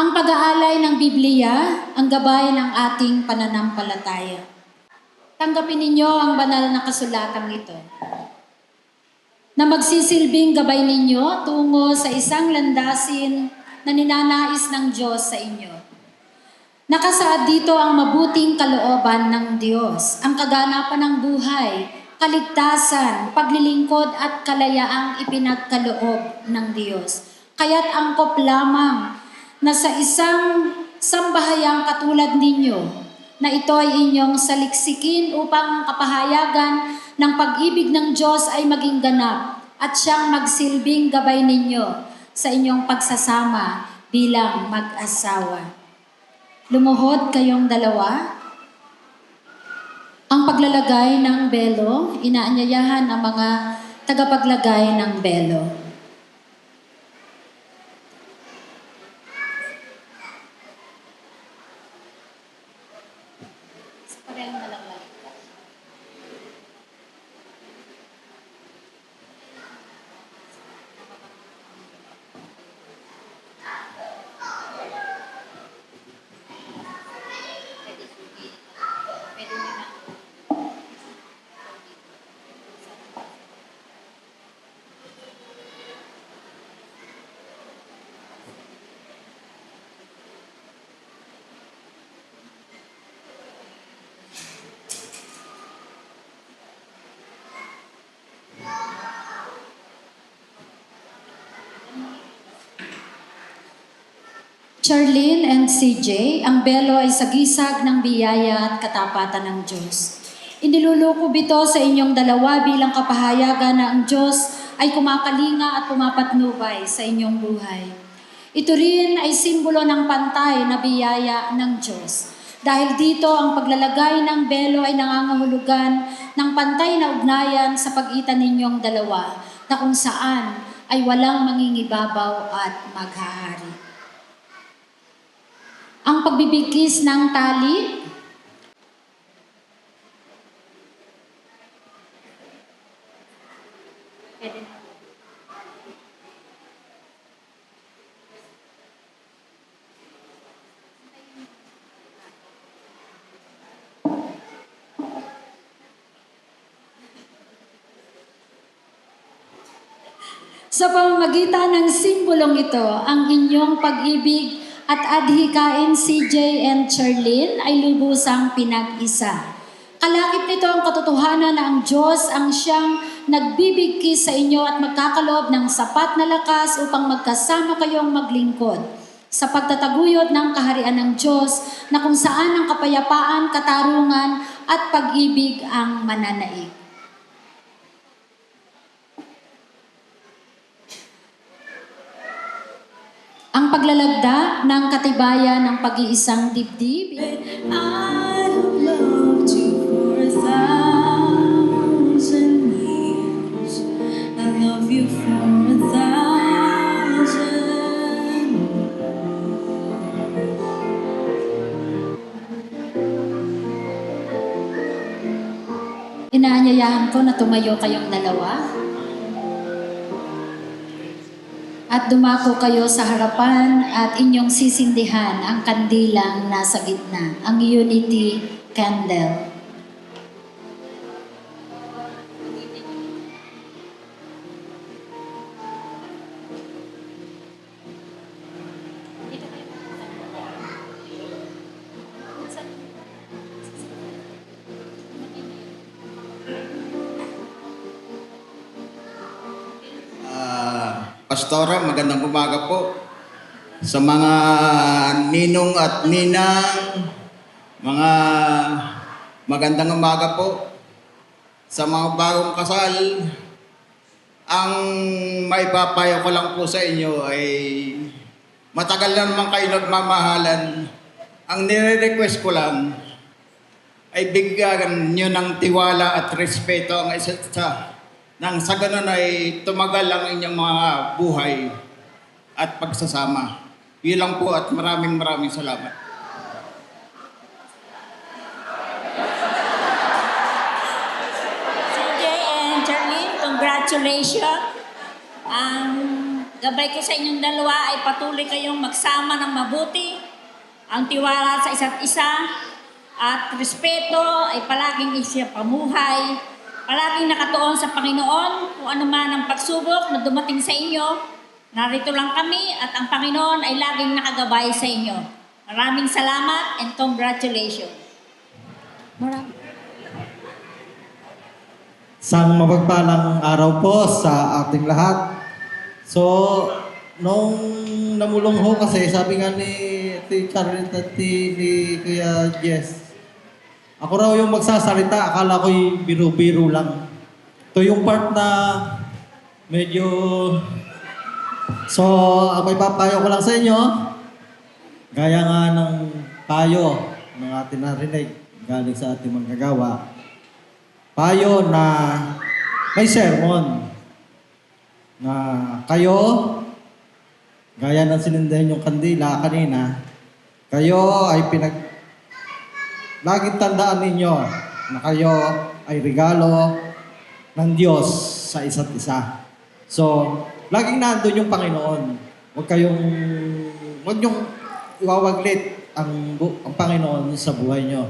Ang pag-aalay ng Biblia, ang gabay ng ating pananampalataya. Tanggapin ninyo ang banal na kasulatang ito na magsisilbing gabay ninyo tungo sa isang landasin na ninanais ng Diyos sa inyo. Nakasaad dito ang mabuting kalooban ng Diyos, ang kaganapan ng buhay, kaligtasan, paglilingkod at kalayaang ipinagkaloob ng Diyos. Kaya't angkop lamang na sa isang sambahayang katulad ninyo, na ito ay inyong saliksikin upang ang kapahayagan ng pag-ibig ng Diyos ay maging ganap at siyang magsilbing gabay ninyo sa inyong pagsasama bilang mag-asawa. Lumuhod kayong dalawa. Ang paglalagay ng belo, inaanyayahan ang mga tagapaglagay ng belo. Charlene and CJ, ang belo ay sagisag ng biyaya at katapatan ng Diyos. Inilulukob ito sa inyong dalawa bilang kapahayagan na ang Diyos ay kumakalinga at pumapatnubay sa inyong buhay. Ito rin ay simbolo ng pantay na biyaya ng Diyos. Dahil dito, ang paglalagay ng belo ay nangangahulugan ng pantay na ugnayan sa pagitan ninyong dalawa na kung saan ay walang mangingibabaw at maghahari. Ang pagbibigkis ng tali, sa pamamagitan ng simbolong ito, ang inyong pag-ibig at adhikain CJ and Charlene ay lubusang pinag-isa. Kalakip nito ang katotohanan na ang Diyos ang siyang nagbibigkis sa inyo at magkakaloob ng sapat na lakas upang magkasama kayong maglingkod sa pagtataguyod ng kaharian ng Diyos na kung saan ang kapayapaan, katarungan at pag-ibig ang mananaig. ang paglalagda ng katibayan ng pag-iisang dibdib. I have loved you for 1,000 years. I love you for 1,000. Inaanyayahan ko na tumayo kayong dalawa at dumako kayo sa harapan at inyong sisindihan ang kandilang nasa gitna, ang Unity Candle. Pastora, magandang umaga po. Sa mga ninong at ninang, mga magandang umaga po. Sa mga bagong kasal, ang maipapayo ko lang po sa inyo ay matagal na naman kayo nagmamahalan. Ang nire-request ko lang ay bigyan nyo ng tiwala at respeto ang isa't isa. Nang sa ganun ay tumagal ang inyong mga buhay at pagsasama. Yun lang po at maraming salamat. CJ and Charlene, congratulations. Ang gabay ko sa inyong dalawa ay patuloy kayong magsama ng mabuti. Ang tiwala sa isa't isa at respeto ay palaging isipamuhay. Palaging nakatuon sa Panginoon kung ano man ang pagsubok na dumating sa inyo. Narito lang kami at ang Panginoon ay laging nakagabay sa inyo. Maraming salamat and congratulations. Isang mapagpalang araw po sa ating lahat. So, nung namulong ho kasi, sabi nga ni Charlotte at ni Kuya Jess, ako raw yung magsasalita, akala ko'y biro-biro lang. Ito yung part na medyo... So, ang may papayo ko lang sa inyo, gaya nga ng payo ng ating narinig galing sa ating manggagawa, payo na may sermon na kayo, gaya ng sinindihan yung kandila kanina, kayo ay laging tandaan ninyo na kayo ay regalo ng Diyos sa isa't isa. So, laging nandun yung Panginoon. Huwag niyong iwawaglit ang Panginoon sa buhay nyo.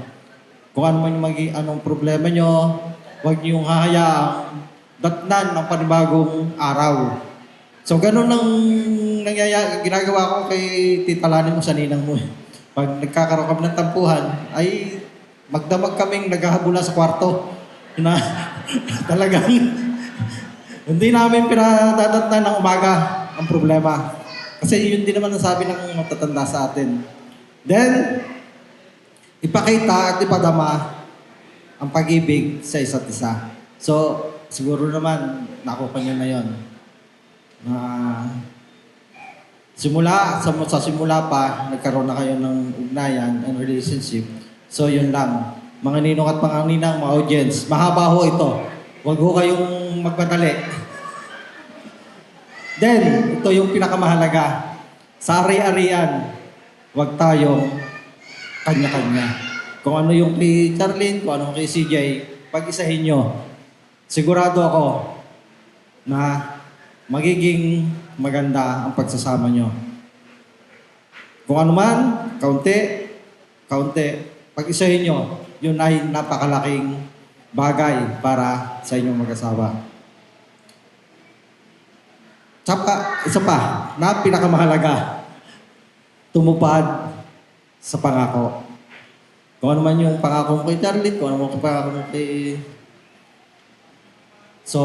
Kung ano man anong problema nyo, huwag niyong hahayaang datnan ng panibagong araw. So, ganun ang ginagawa ko kay Tita Lani mo sa ninang mo. Pag nagkakaroon kami ng tampuhan, ay magdamag kaming naghahabula sa kwarto. Na talagang hindi namin pinadadatnan ng umaga ang problema. Kasi yun din naman ang sabi ng matatanda sa atin. Then, ipakita at ipadama ang pag-ibig sa isa't isa. So, siguro naman, nakuha nyo na yun. Na sa simula pa, nagkaroon na kayo ng ugnayan and relationship. So, yun lang. Mga ninong at mga ninang, mga audience, mahaba ho ito. Huwag ho kayong magmadali. Then, ito yung pinakamahalaga. Sa ari-arian, huwag tayong kanya-kanya. Kung ano yung kay Charlene, kung ano kay CJ, pag-isahin nyo. Sigurado ako na magiging maganda ang pagsasama nyo. Kung ano man, kaunti, pag-isahin nyo, yun ay napakalaking bagay para sa inyong mag-asawa. Tsaka, isa pa, na pinakamahalaga, tumupad sa pangako. Kung ano man yung pangako mo kay Charlene, kung ano man yung pangako mo kay... So,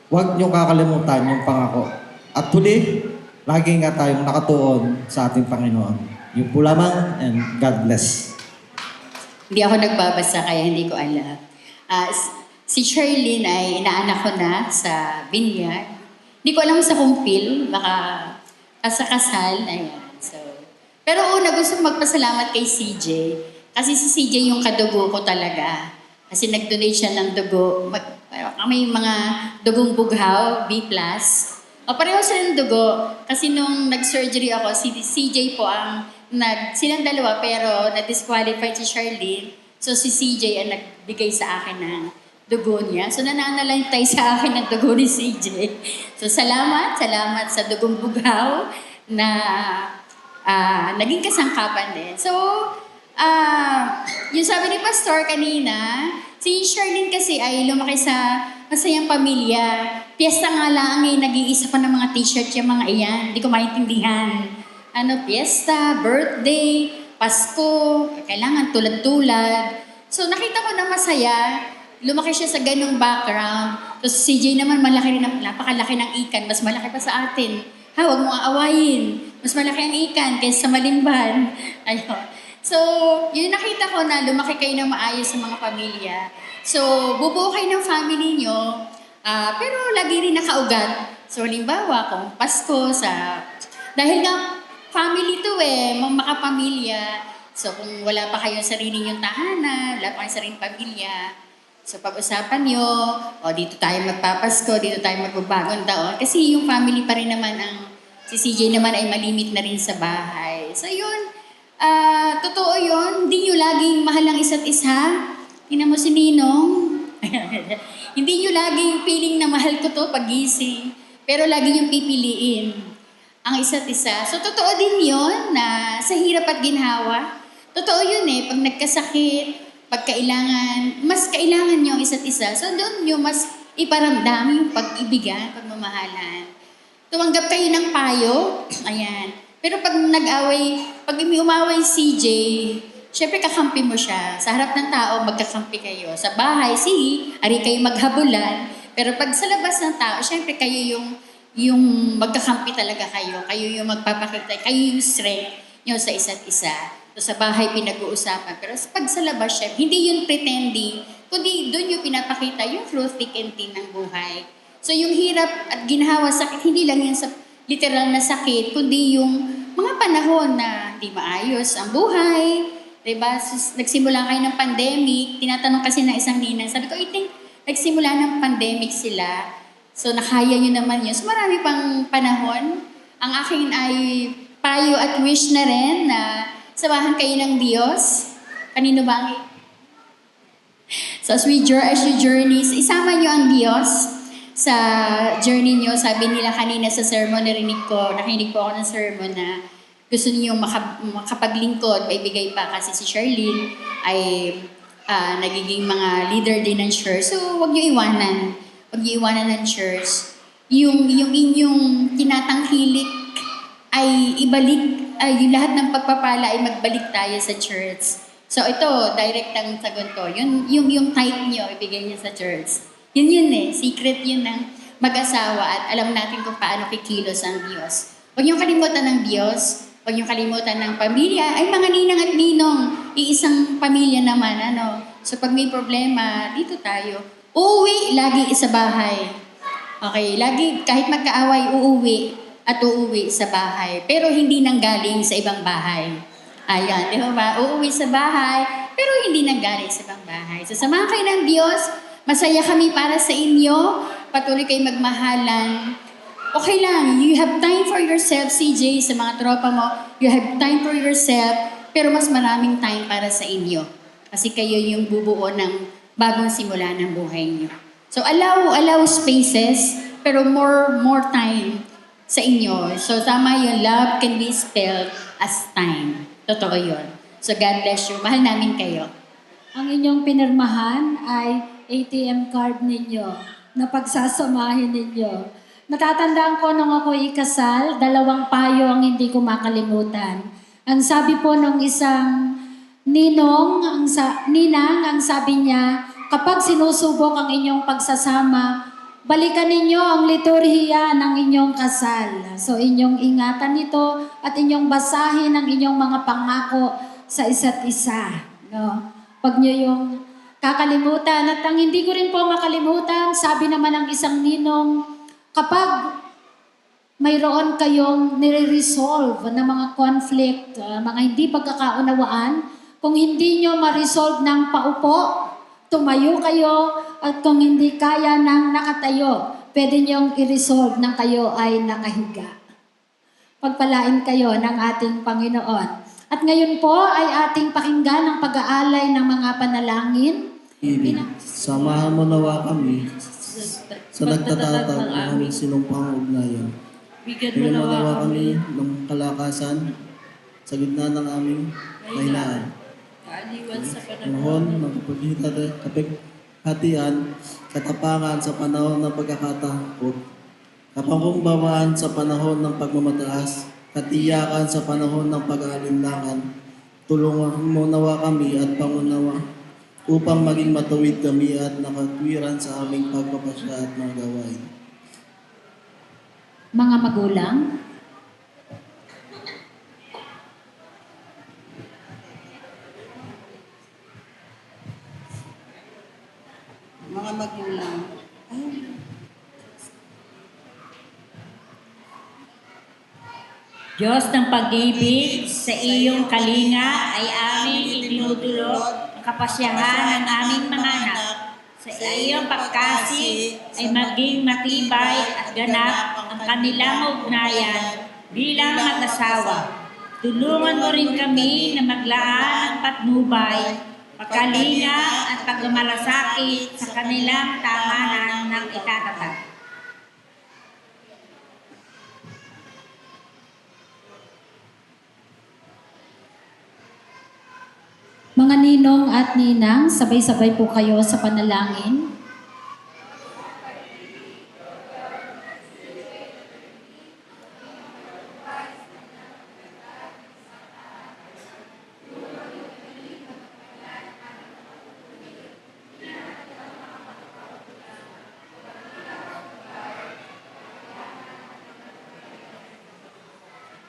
huwag niyong kakalimutan yung pangako. At huli, lagi nga tayong nakatuon sa ating Panginoon. Yung po lamang, and God bless. Hindi ako nagbabasa kaya hindi ko alam. Si Charlene ay inaanak ko na sa Vineyard. Hindi ko alam sa Kumpil, baka sa kasal. Ayan. So, pero una gusto kong magpasalamat kay CJ. Kasi si CJ yung kadugo ko talaga. Kasi nag-donate siya ng dugo. May mga dugong bughaw, B+. O pareho sila ng dugo. Kasi nung nag-surgery ako, si CJ po ang silang dalawa pero na-disqualified si Charlene. So si CJ ang nagbigay sa akin ng dugo niya. So nananalantay sa akin ng dugo ni CJ. So salamat sa dugong bughaw na naging kasangkapan din. So, yung sabi ni Pastor kanina, si Charlene kasi ay lumaki sa masayang pamilya. Piyesta nga lang nag-iisa pa ng mga t-shirt yung mga iyan. Hindi ko maintindihan. Piyesta, birthday, Pasko, kailangan tulad-tulad. So nakita ko na masaya. Lumaki siya sa ganung background. Tapos si CJ naman napakalaki ng ikan. Mas malaki pa sa atin. Huwag mo aawayin. Mas malaki ang ikan kaysa sa malimban. Ayun. So, yun nakita ko na lumaki kayo ng maayos sa mga pamilya. So, bubuo kayo ng family nyo, pero lagi rin nakaugat. So, halimbawa, kung Pasko, dahil nga family to makapamilya. So, kung wala pa kayong sarili nyong tahanan, wala pa kayong sariling pamilya, so, pag-usapan nyo, dito tayo magpapasko, dito tayo magbabagong taon. Kasi yung family pa rin naman si CJ naman ay malimit na rin sa bahay. So, yun. Totoo yun. Hindi nyo laging mahal ang isa't isa. Tingnan mo si Ninong. Hindi nyo laging feeling na mahal ko to pag-gising. Pero lagi nyo pipiliin ang isa't isa. So, totoo din yun na sa hirap at ginhawa. Totoo yun pag nagkasakit, pagkailangan, mas kailangan nyo ang isa't isa. So, doon nyo mas iparamdam yung pag-ibigan, pagmamahalan. Tumanggap kayo ng payo. Ayan. Pero pag may umaway CJ, syempre kakampi mo siya. Sa harap ng tao, magkakampi kayo. Sa bahay, ari kayo maghabulan. Pero pag sa labas ng tao, syempre kayo yung magkakampi talaga kayo. Kayo yung magpapakita. Kayo yung strength nyo sa isa't isa. So, sa bahay pinag-uusapan. Pero pag sa labas, syempre, hindi yun pretending, kundi doon yung pinapakita yung truth, thick and thin ng buhay. So, yung hirap at ginhawa, sakit, hindi lang yung sa literal na sakit, kundi yung mga panahon na hindi maayos ang buhay. Diba? So, nagsimula kayo ng pandemic, tinatanong kasi ng isang ninang, sabi ko, I think, nagsimula ng pandemic sila. So, nakaya nyo naman yun. So, marami pang panahon. Ang akin ay payo at wish na rin na samahan kayo ng Diyos. Kanino ba ang... So, as you journey, isama nyo ang Diyos sa journey nyo. Sabi nila kanina sa sermon, nakinig po ako ng sermon na gusto niyo makapaglingkod, maibigay pa kasi si Charlene ay nagiging mga leader din ng church. So, huwag niyo iwanan. Huwag niyo iwanan ng church. Yung inyong tinatangkilik ay ibalik, yung lahat ng pagpapala ay magbalik tayo sa church. So, ito, direct ang sagot ko. Yung tithe niyo, ibigay niyo sa church. Yun secret yun ng mag-asawa at alam natin kung paano kikilos ang Diyos. Huwag niyong kalimutan ng Diyos, huwag niyong kalimutan ng pamilya. Ay, mga ninang at ninong, iisang pamilya naman, So, pag may problema, dito tayo. Uuwi, lagi sa bahay. Okay, lagi, kahit magkaaway, uuwi sa bahay. Pero hindi nanggaling sa ibang bahay. Ayan, di ba? Uuwi sa bahay, pero hindi nanggaling sa ibang bahay. So, samahan kayo ng Diyos. Masaya kami para sa inyo. Patuloy kayo magmahalan. Okay lang, you have time for yourself, CJ, sa mga tropa mo. You have time for yourself, pero mas maraming time para sa inyo. Kasi kayo yung bubuo ng bagong simula ng buhay niyo. So allow spaces, pero more time sa inyo. So tama yun, love can be spelled as time. Totoo yun. So God bless you. Mahal namin kayo. Ang inyong pinirmahan ay ATM card ninyo na pagsasamahin ninyo. Natatandaan ko nung ako ikasal, 2 payo ang hindi ko makalimutan. Ang sabi po nung isang ninang, ang sabi niya, kapag sinusubok ang inyong pagsasama, balikan ninyo ang liturhiya ng inyong kasal. So inyong ingatan ito at inyong basahin ang inyong mga pangako sa isa't isa. No? Pag nyo yung kakalimutan. At ang hindi ko rin po makalimutan, sabi naman ng isang ninong, kapag mayroon kayong nire-resolve na mga conflict, mga hindi pagkakaunawaan, kung hindi nyo ma-resolve ng paupo, tumayo kayo, at kung hindi kaya ng nakatayo, pwede nyong i-resolve na kayo ay nakahiga. Pagpalain kayo ng ating Panginoon. At ngayon po ay ating pakinggan ang pag-aalay ng mga panalangin. Ibig, samahan mo nawa kami sa nagtatatag ng aming sinumpang ugnayan. Bigyan mo nawa kami ng kalakasan sa gitna ng aming kahinaan. kaaliwan sa Panahon ng kapighatian, katapangan sa panahon ng pagkakatakot, kapangkumbabaan sa panahon ng pagmamataas, katiyakan sa panahon ng pag-aalinlangan. Tulungan mo nawa kami at pangunawa upang maging matuwid kami at nakatwiran sa aming pagpapasya at mga gawain. Mga magulang, Mga magulang. Diyos ng pag-ibig, sa iyong kalinga ay aming itinutulog ang kapasyahan ng aming mga anak. Sa iyong pagkasi ay maging matibay at ganap ang kanilang ugnayan bilang mag-asawa. Tulungan mo rin kami na maglaan ng patnubay, pagkalinga at pagmamalasakit sa kanilang tahanan ng itatatag. mga ninong at ninang, sabay-sabay po kayo sa panalangin.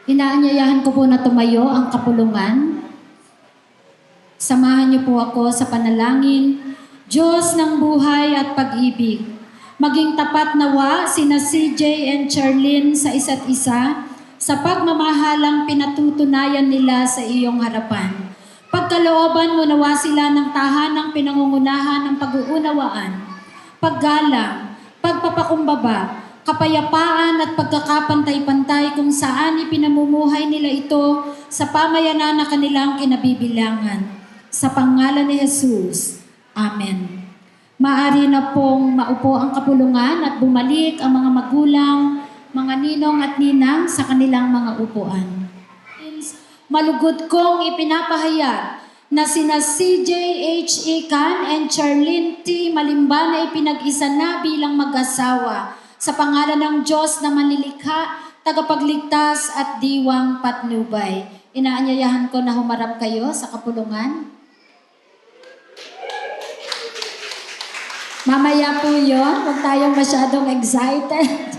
Inaanyayahan ko po na tumayo ang kapulungan. Samahan niyo po ako sa panalangin. Diyos ng buhay at pag-ibig, maging tapat nawa sina CJ and Charlene sa isa't isa sa pagmamahalang pinatutunayan nila sa iyong harapan. Pagkalooban mo nawa sila ng tahanang pinangungunahan ng pag-uunawaan, paggalang, pagpapakumbaba, kapayapaan at pagkakapantay-pantay kung saan ipinamumuhay nila ito sa pamayanan na kanilang kinabibilangan. Sa pangalan ni Jesus. Amen. Maaari na pong maupo ang kapulungan at bumalik ang mga magulang, mga ninong at ninang sa kanilang mga upuan. Malugod kong ipinapahayag na sina CJ H. Ican and Charlene T. Malimban ay pinag-isa na bilang mag-asawa sa pangalan ng Diyos na manlilikha, tagapagligtas at diwang patnubay. Inaanyayahan ko na humarap kayo sa kapulungan. Mamaya po yun, huwag tayong masyadong excited.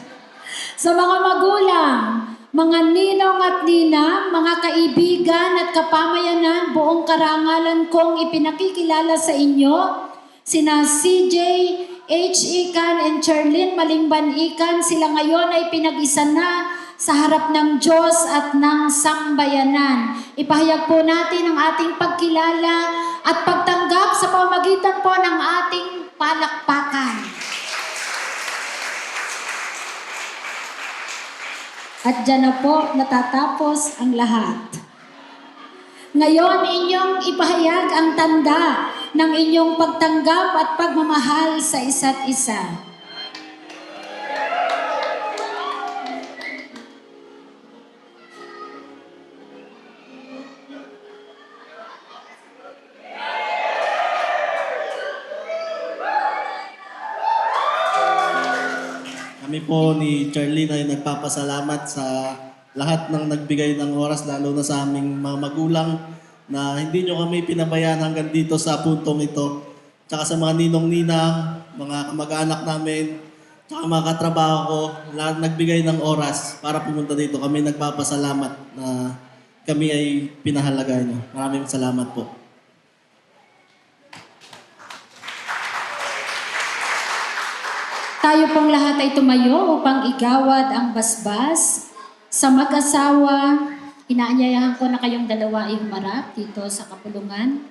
Sa mga magulang, mga ninong at ninang, mga kaibigan at kapamayanan, buong karangalan kong ipinakikilala sa inyo, sina CJ H. Ican and Charlene Malimban Ican, sila ngayon ay pinag-isa na sa harap ng Diyos at ng sambayanan. Ipahayag po natin ang ating pagkilala at pagtanggap sa pamamagitan po ng ating palakpakan. At dyan na po natatapos ang lahat. Ngayon, inyong ipahayag ang tanda ng inyong pagtanggap at pagmamahal sa isa't isa. Kami po ni Charlene ay nagpapasalamat sa lahat ng nagbigay ng oras, lalo na sa aming mga magulang na hindi nyo kami pinabayaan hanggang dito sa puntong ito. Tsaka sa mga ninong-ninang, mga kamag-anak namin, tsaka mga katrabaho ko, lahat nagbigay ng oras para pumunta dito. Kami nagpapasalamat na kami ay pinahalaga nyo. Maraming salamat po. Tayo pong lahat ay tumayo upang igawad ang basbas sa mag-asawa. Inaanyayahan ko na kayong dalawa ay humarap dito sa kapulungan.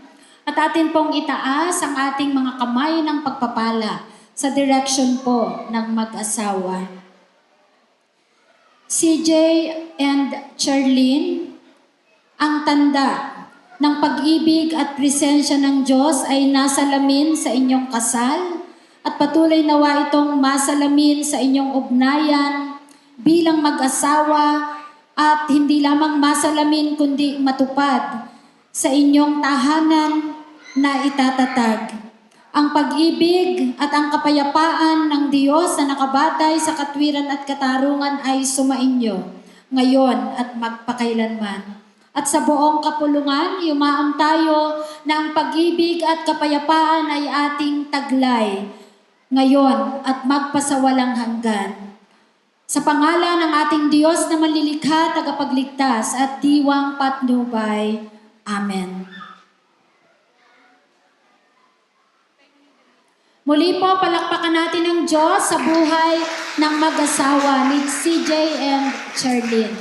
At atin pong itaas ang ating mga kamay ng pagpapala sa direction po ng mag-asawa. CJ and Charlene, ang tanda ng pag-ibig at presensya ng Diyos ay nasalamin sa inyong kasal at patuloy nawa itong masalamin sa inyong ugnayan bilang mag-asawa at hindi lamang masalamin kundi matupad sa inyong tahanan na itatatag. Ang pag-ibig at ang kapayapaan ng Diyos na nakabatay sa katwiran at katarungan ay sumainyo ngayon at magpakailanman. At sa buong kapulungan, yumaam tayo na ang pag-ibig at kapayapaan ay ating taglay ngayon at magpasawalang hanggan. Sa pangalan ng ating Diyos na manlilikha, tagapagligtas at diwang patnubay. Amen. Muli po, palakpakan natin ang Diyos sa buhay ng mag-asawa ni CJ and Charlene.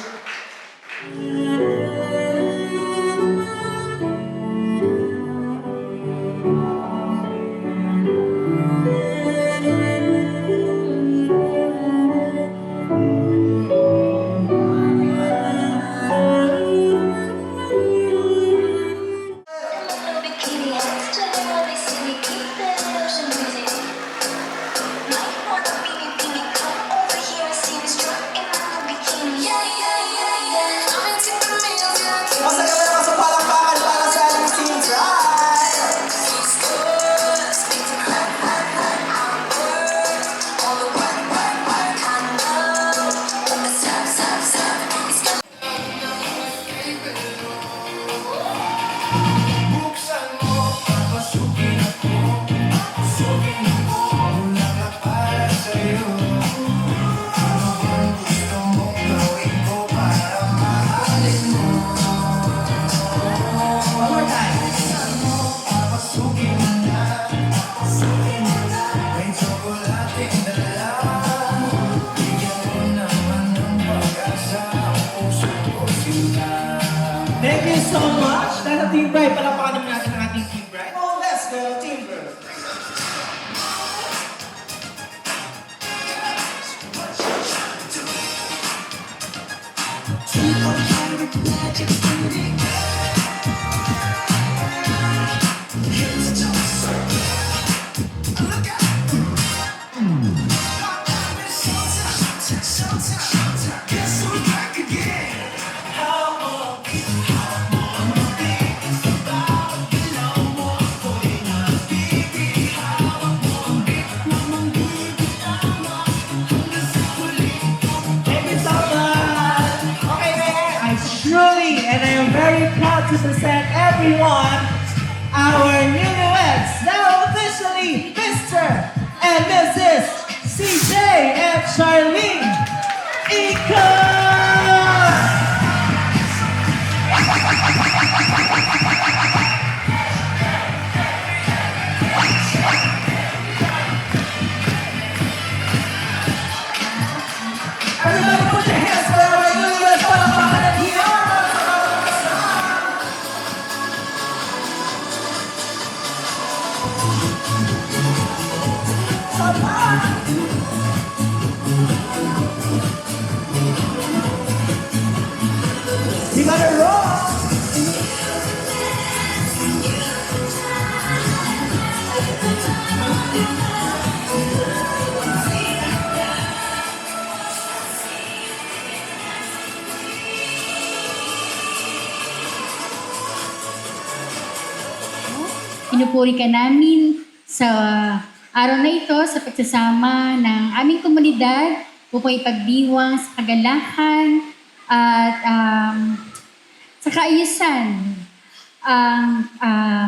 Thank you so much. Nasa Team Bright, palakpakan naman natin ang ating Team Bright. Oh, let's go, Team Bright. And I am very proud to present everyone our newlyweds, now officially Mr. and Mrs. CJ and Charlene Ika! Everybody put your hands for our newlyweds. Palakpakan at here. You better roll! Pinupuri ka namin sa araw na ito sa pagsasama ng aming komunidad upang ipagdiwang sa kagalakan at sa kaayusan ang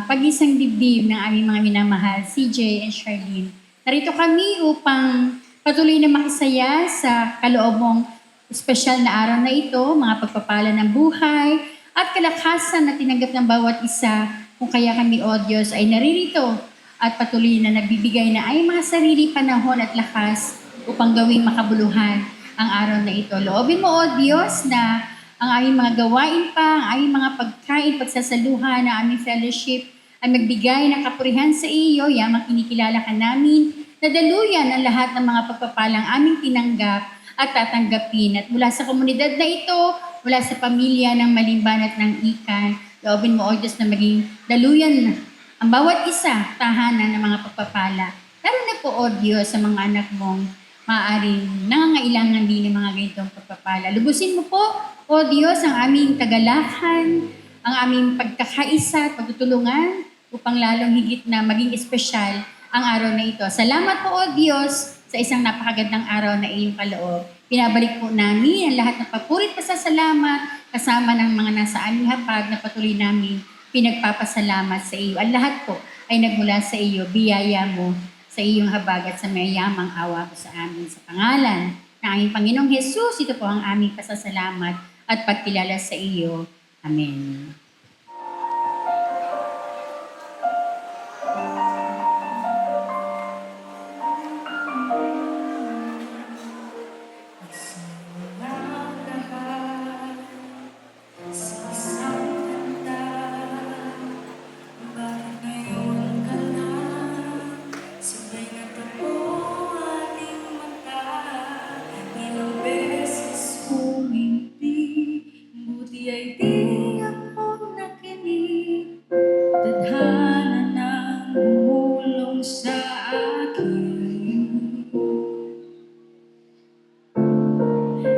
pag-isang dibdib ng aming mga minamahal, CJ and Charlene. Narito kami upang patuloy na makisaya sa kaloobong espesyal na araw na ito, mga pagpapala ng buhay at kalakasan na tinanggap ng bawat isa. Kung kaya kami, O Diyos, ay naririto at patuloy na nagbibigay na ay mga sarili panahon at lakas upang gawing makabuluhan ang araw na ito. Loobin mo, O Diyos, na ang aming mga gawain pa, ang aming mga pagkain, pagsasaluhan, ang aming fellowship ay magbigay ng kapurihan sa iyo, yamang kinikilala ka namin, na daluyan ang lahat ng mga pagpapalang aming tinanggap at tatanggapin. At mula sa komunidad na ito, mula sa pamilya ng Malimban at ng Ikan, loobin mo, O Diyos, na maging daluyan ang bawat isa, tahanan ng mga pagpapala. Lalo na po, O Diyos, sa mga anak mong maaaring nangangailangan din ng mga ganitong pagpapala. Lubusin mo po, O Diyos, ang aming tagalakan, ang aming pagkakaisa at pagtutulungan upang lalong higit na maging espesyal ang araw na ito. Salamat po, O Diyos, sa isang napakagandang araw na iyong kaloob. Pinabalik po namin ang lahat ng papurit pasasalamat kasama ng mga nasa aming hapag na patuloy namin pinagpapasalamat sa iyo. Ang lahat po ay nagmula sa iyo, biyaya mo sa iyong habag at sa mayamang awa ko sa amin. Sa pangalan ng aming Panginoong Jesus, ito po ang aming pasasalamat at pagkilala sa iyo. Amen.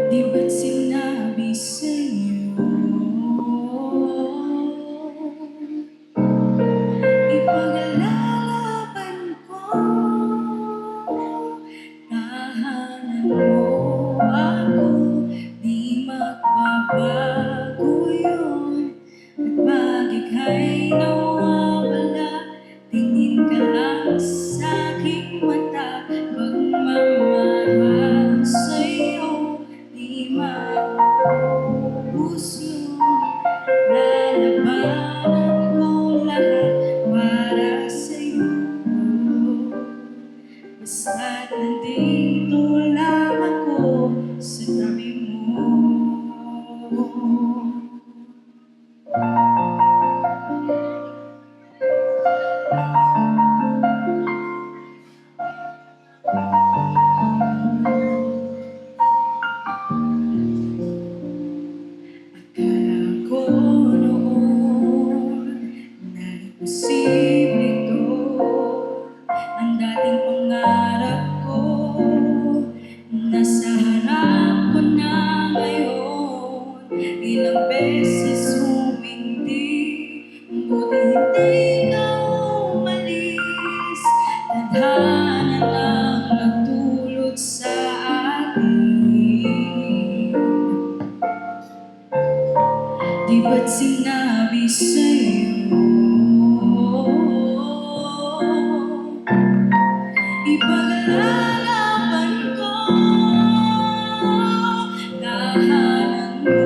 Di ba't sinabi sa'yo ipaglalaban ko tahanan mo ako, di magbabago yun at pag ika'y nawawala, tingin ka lang sa aking mata, pagmamahal sa'yo di maubos yun. Lalabanan ko lahat para sa'yo, basta't nandito lang ako sa tabi mo. Akala ko noon na imposible ito, ang dating pangarap ko nasa harap ko na ngayon. Ilang beses humindi, buti hindi ka umalis. Tadhana lang nagdulot sa atin. Di ba't sinabi sa'yo ipaglalaban ko tahanan mo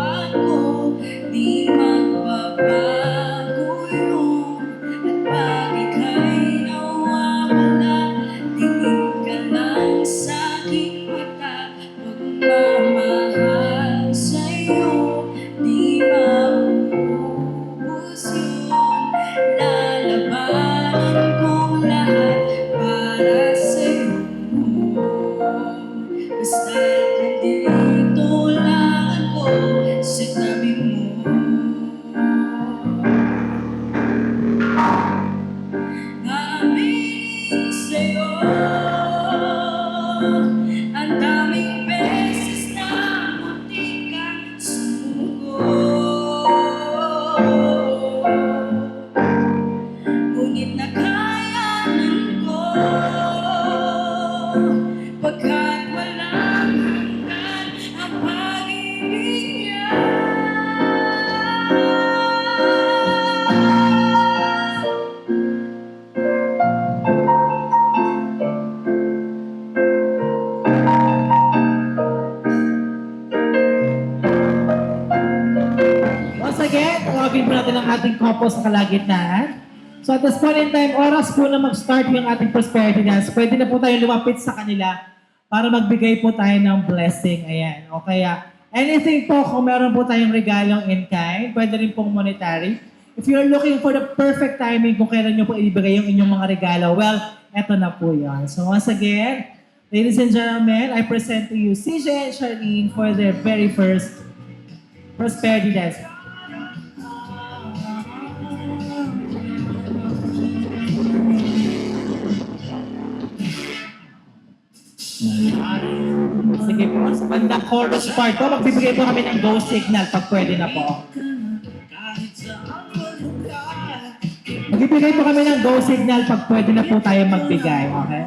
ako, di magbabago yun at pag ika'y nawawala, tingin ka lang sa aking mata, pagmamahal sa'yo di maubos yun. Lalabanan kong lahat para sa'yo, basta't nandito lang ako sa tabi mo. Aaminin sa'yo, ang daming beses na muntik kang sumuko, ngunit nakayanan ko pagkat walang hanggan ang pag-ibig niya. Once again, tawagin po natin ang ating couple sa kalagitnaan. So at this point in time, oras po na mag-start yung ating prosperity dance. Pwede na po tayo lumapit sa kanila para magbigay po tayo ng blessing. Ayan. O kaya, anything po, kung meron po tayong regalong in kind, pwede rin pong monetary. If you're looking for the perfect timing kung kailan nyo po ibigay yung inyong mga regalo, well, eto na po yun. So once again, ladies and gentlemen, I present to you CJ and Charlene for their very first prosperity dance. Sige po, sa bandang chorus part po, magbibigay po kami ng go signal pag pwede na po. Magbibigay po kami ng go signal pag pwede na po tayo magbigay, okay?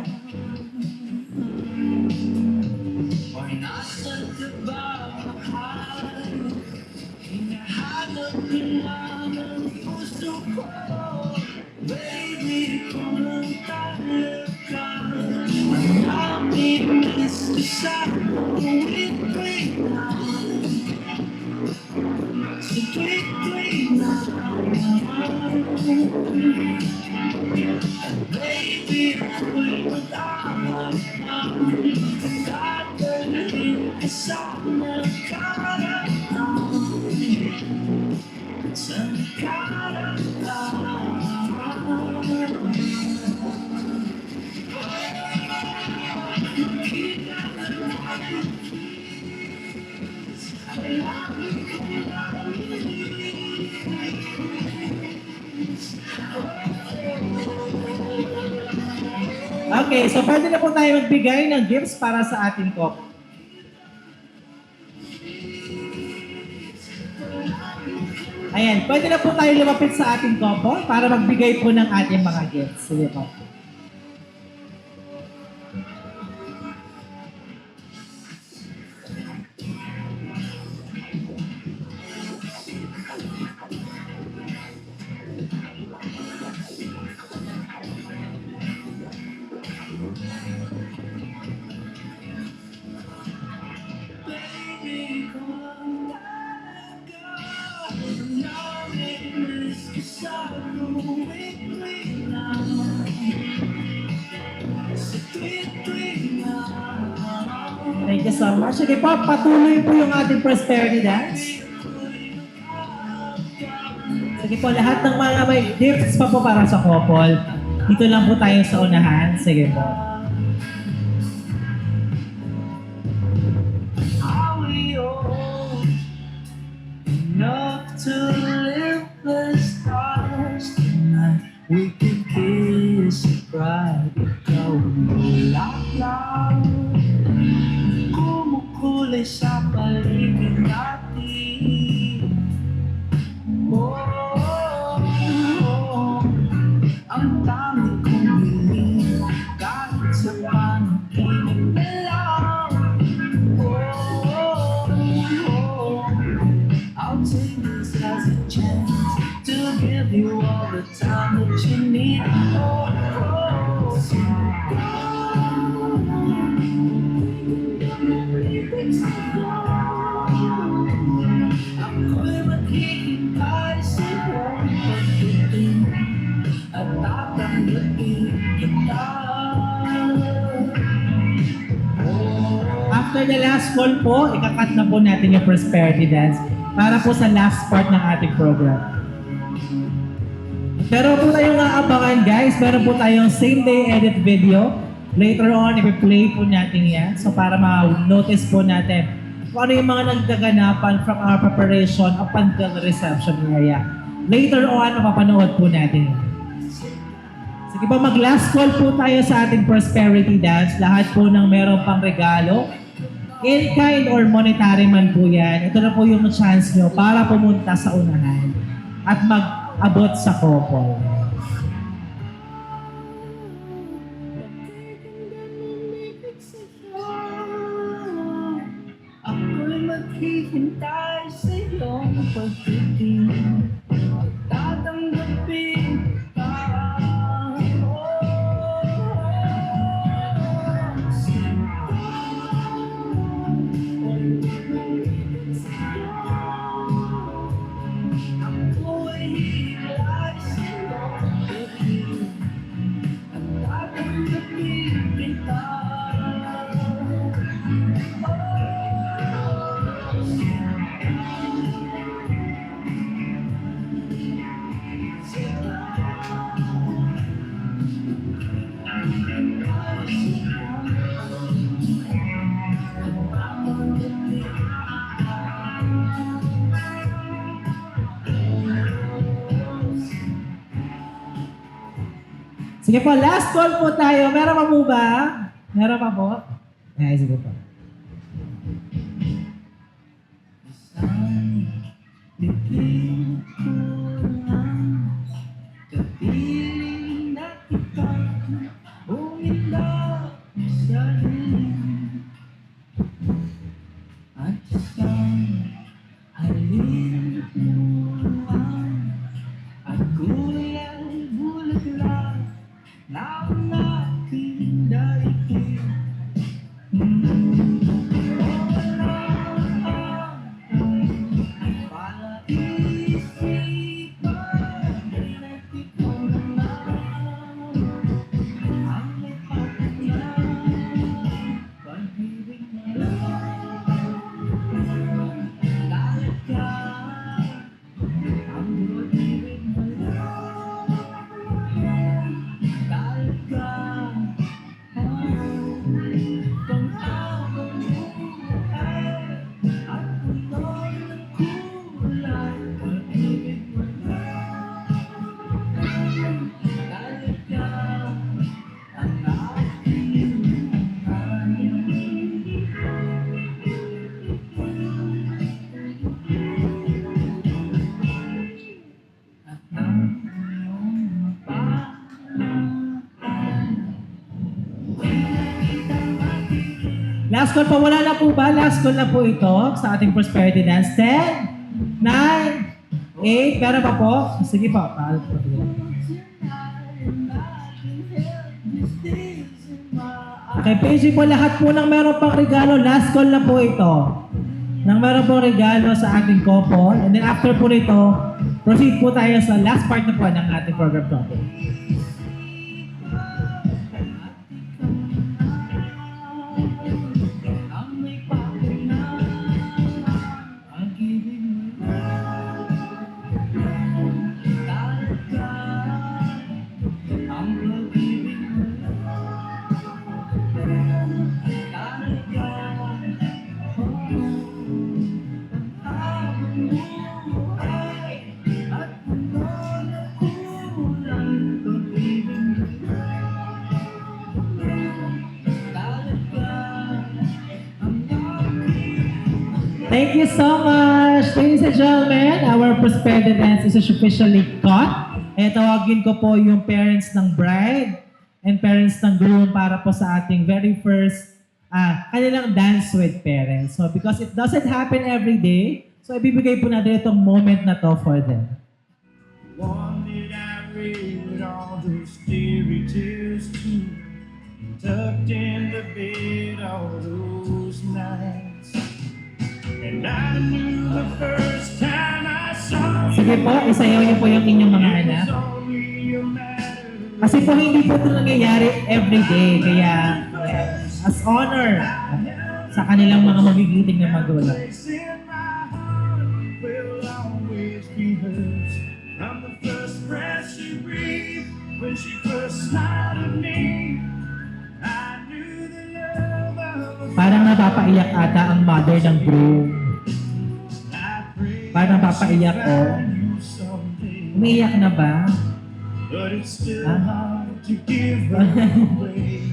Okay, so pwede na po tayo magbigay ng gifts para sa ating couple. Ayan, pwede na po tayo lumapit sa ating couple para magbigay po ng ating mga gifts. Sige po. Thank you so much. Sige po, patuloy po yung ating prosperity dance. Sige po, lahat ng mga may gifts pa po para sa couple. Dito lang po tayo sa unahan. Sige po. We can kiss bright, ikaw lang. Kumukulay sa paligid natin. Ang dami kong hiling, kahit sa panaginip na lang. I'll take this as a chance to give you all the time that you need. Ako'y maghihintay sa iyong pagdating at tatanggapin kita. After the last call po, ikakat na po natin yung prosperity dance para po sa last part ng ating program. Pero po tayong aabangan guys, meron po tayong same day edit video. Later on, i-play po natin yan. So para ma-notice po natin kung ano yung mga nagdaganapan from our preparation up until the reception area. Later on, mapapanood po natin yan. Sige po, mag-last call po tayo sa ating prosperity dance. Lahat po ng meron pang regalo, in kind or monetary man po yan. Ito na po yung chance nyo para pumunta sa unahan at mag-abot sa couple. Ako'y maghihintay sa iyong pagdating at tatanggapin ka. Ako'y hihintay sa iyong pagdating. Sige po, last call po tayo. Meron pa po ba? Meron pa po? Ay, sige po. Last call po, wala na po ba? Last call na po ito sa ating Prosperity Dance. 10, 9, 8, meron pa po? Sige po, paalam po. Okay, PG po, lahat po ng meron pang regalo. Last call na po ito. Nang meron pong regalo sa ating couple. And then after po nito, proceed po tayo sa last part na po ng ating program topic. Thank you so much. Ladies and gentlemen, our Prosperity Dance is officially cut. E tawagin ko po yung parents ng bride and parents ng groom para po sa ating very first kanilang dance with parents. So because it doesn't happen every day, so ibibigay po natin itong moment na to for them. One that I read all those fairy tales too, tucked in the bed all those nights. And I knew the first time I saw you. Sige po, isayaw niyo po yung inyong mga anak. Kasi po hindi po ito nangyayari every day. Kaya as honor sa kanilang mga magigiting na magulang. From the first breath she breathed, when she first smiled at me, I knew the love of Parang napapaiyak ata ang mother ng groom. Parang napapaiyak o. Umiiyak na ba? but it's still hard to give her away.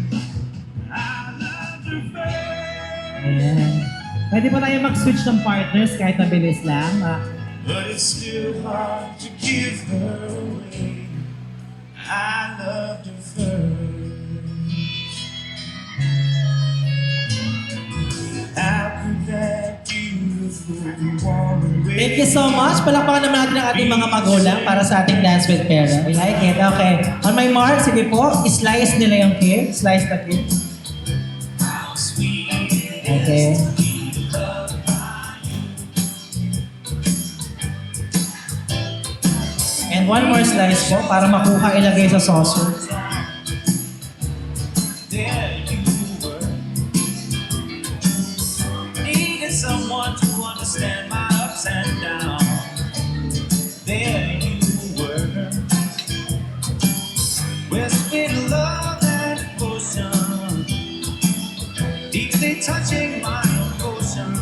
I loved her face, Ayan. Pwede po tayo mag-switch ng partners kahit mabilis lang. but it's still hard to give her away. I loved her first. After that beautiful woman. Thank you so much. Palakpakan naman natin ang ating mga magulang para sa ating dance with parents. I like it. Okay. On my mark, sige po, slice nila yung cake. Slice the cake. Okay. And one more slice po para makuha ilagay sa saucer. There you were, needed someone to understand my ups and downs. There you were, with sweet love and devotion, deeply touching my emotion.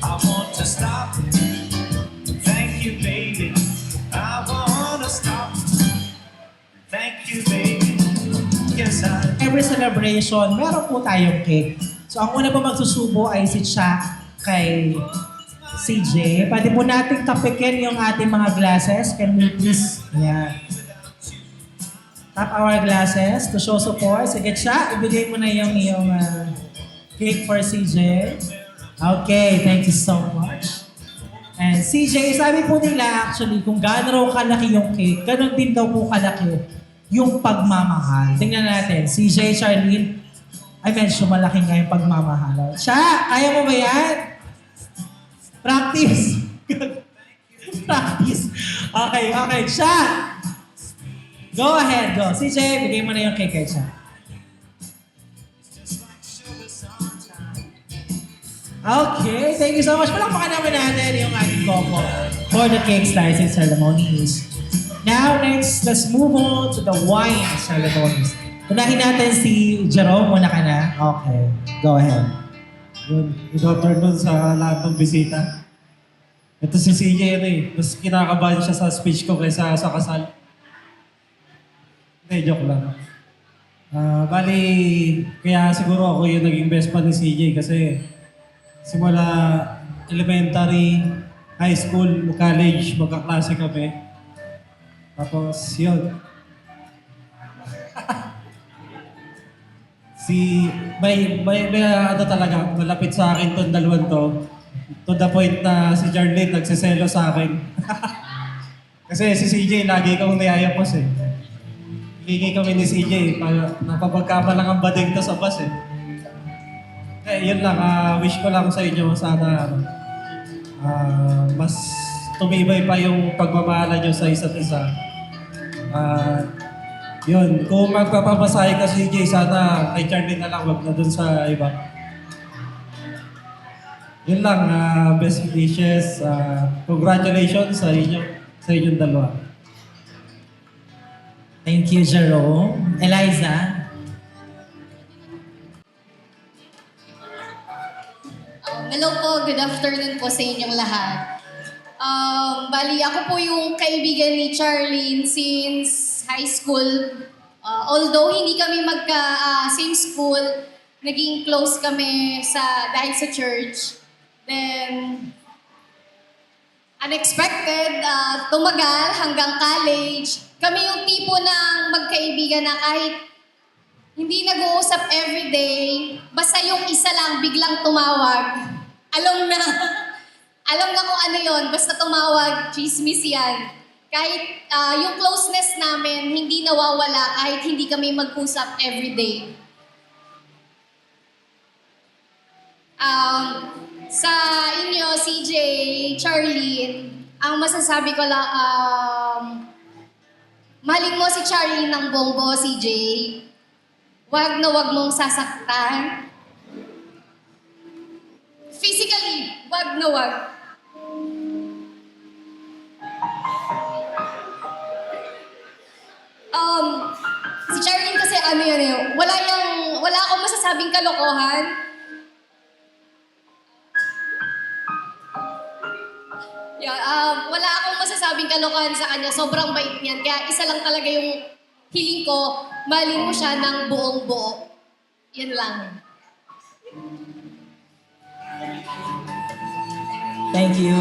I want to stop. Thank you, baby. I wanna stop. Thank you, baby. every celebration, meron po tayong cake. So ang una po magsusubo ay si Cha kay CJ. Pwede po nating tapikin yung ating mga glasses. Can we please? Yeah. Tap our glasses to show support. Sige, Cha, ibigay mo na yung iyong cake for CJ. Okay, thank you so much. And CJ, sabi po nila actually, kung gaano raw kalaki yung cake, gano'n din daw po kalaki yung pagmamahal. Tingnan natin, CJ, Charlene, ay medyo malaki nga yung pagmamahal. Cha, kaya mo ba yan? Practice. Practice. Okay, okay. Cha, go ahead, go. CJ, bigay mo na yung cake kay Cha. Okay, thank you so much. Palakpakan naman natin yung ating Coco for the cake slicing ceremonies. Now, next, let's move on to the wine ceremonies. Unahin natin si Jerome. Muna ka na. Okay, go ahead. Good afternoon sa lahat ng bisita. Ito si CJ mas kinakabahan siya sa speech ko kaysa sa kasal. Hindi, joke lang. Bali, kaya siguro ako yung naging best friend ni CJ kasi simula elementary, high school, college, magkaklase kami. Tapos, yun. May ano talaga, malapit sa akin tong dalawang to. To the point na si Jarlene nagsiselo sa akin. Kasi si CJ, lagi kong niyayapos eh. Hingi kami ni CJ, napapagkama lang ang bading to sa bus eh. Yun lang, wish ko lang sa inyo sana mas tumibay pa yung pagmamahala nyo sa isa't isa. Yun, kung magpapamasahe ka CJ, sana kay Charlie na lang, wag na dun sa iba. Yun lang, best wishes. Congratulations sa inyong dalawa. Thank you, Jerome. Eliza? Hello po, good afternoon po sa inyong lahat. Bali, ako po yung kaibigan ni Charlene since high school. Although hindi kami same school, naging close kami dahil sa church. Then, unexpected, tumagal hanggang college. Kami yung tipo ng magkaibigan na kahit hindi nag-uusap everyday, basta yung isa lang biglang tumawag. Alam na kung ano yon, basta tumawag, chismis yan. Kahit yung closeness namin, hindi nawawala kahit hindi kami mag-usap everyday. Sa inyo, CJ, Charlene, ang masasabi ko lang, mahalin mo si Charlene ng bongbo, CJ. Wag na wag mong sasaktan. Physically, wag na wag. Si Charlene kasi wala akong masasabing kalokohan. Wala akong masasabing kalokohan sa kanya. Sobrang bait niyan. Kaya isa lang talaga yung hiling ko, mahalin mo siya ng buong buo. Yan lang. Thank you.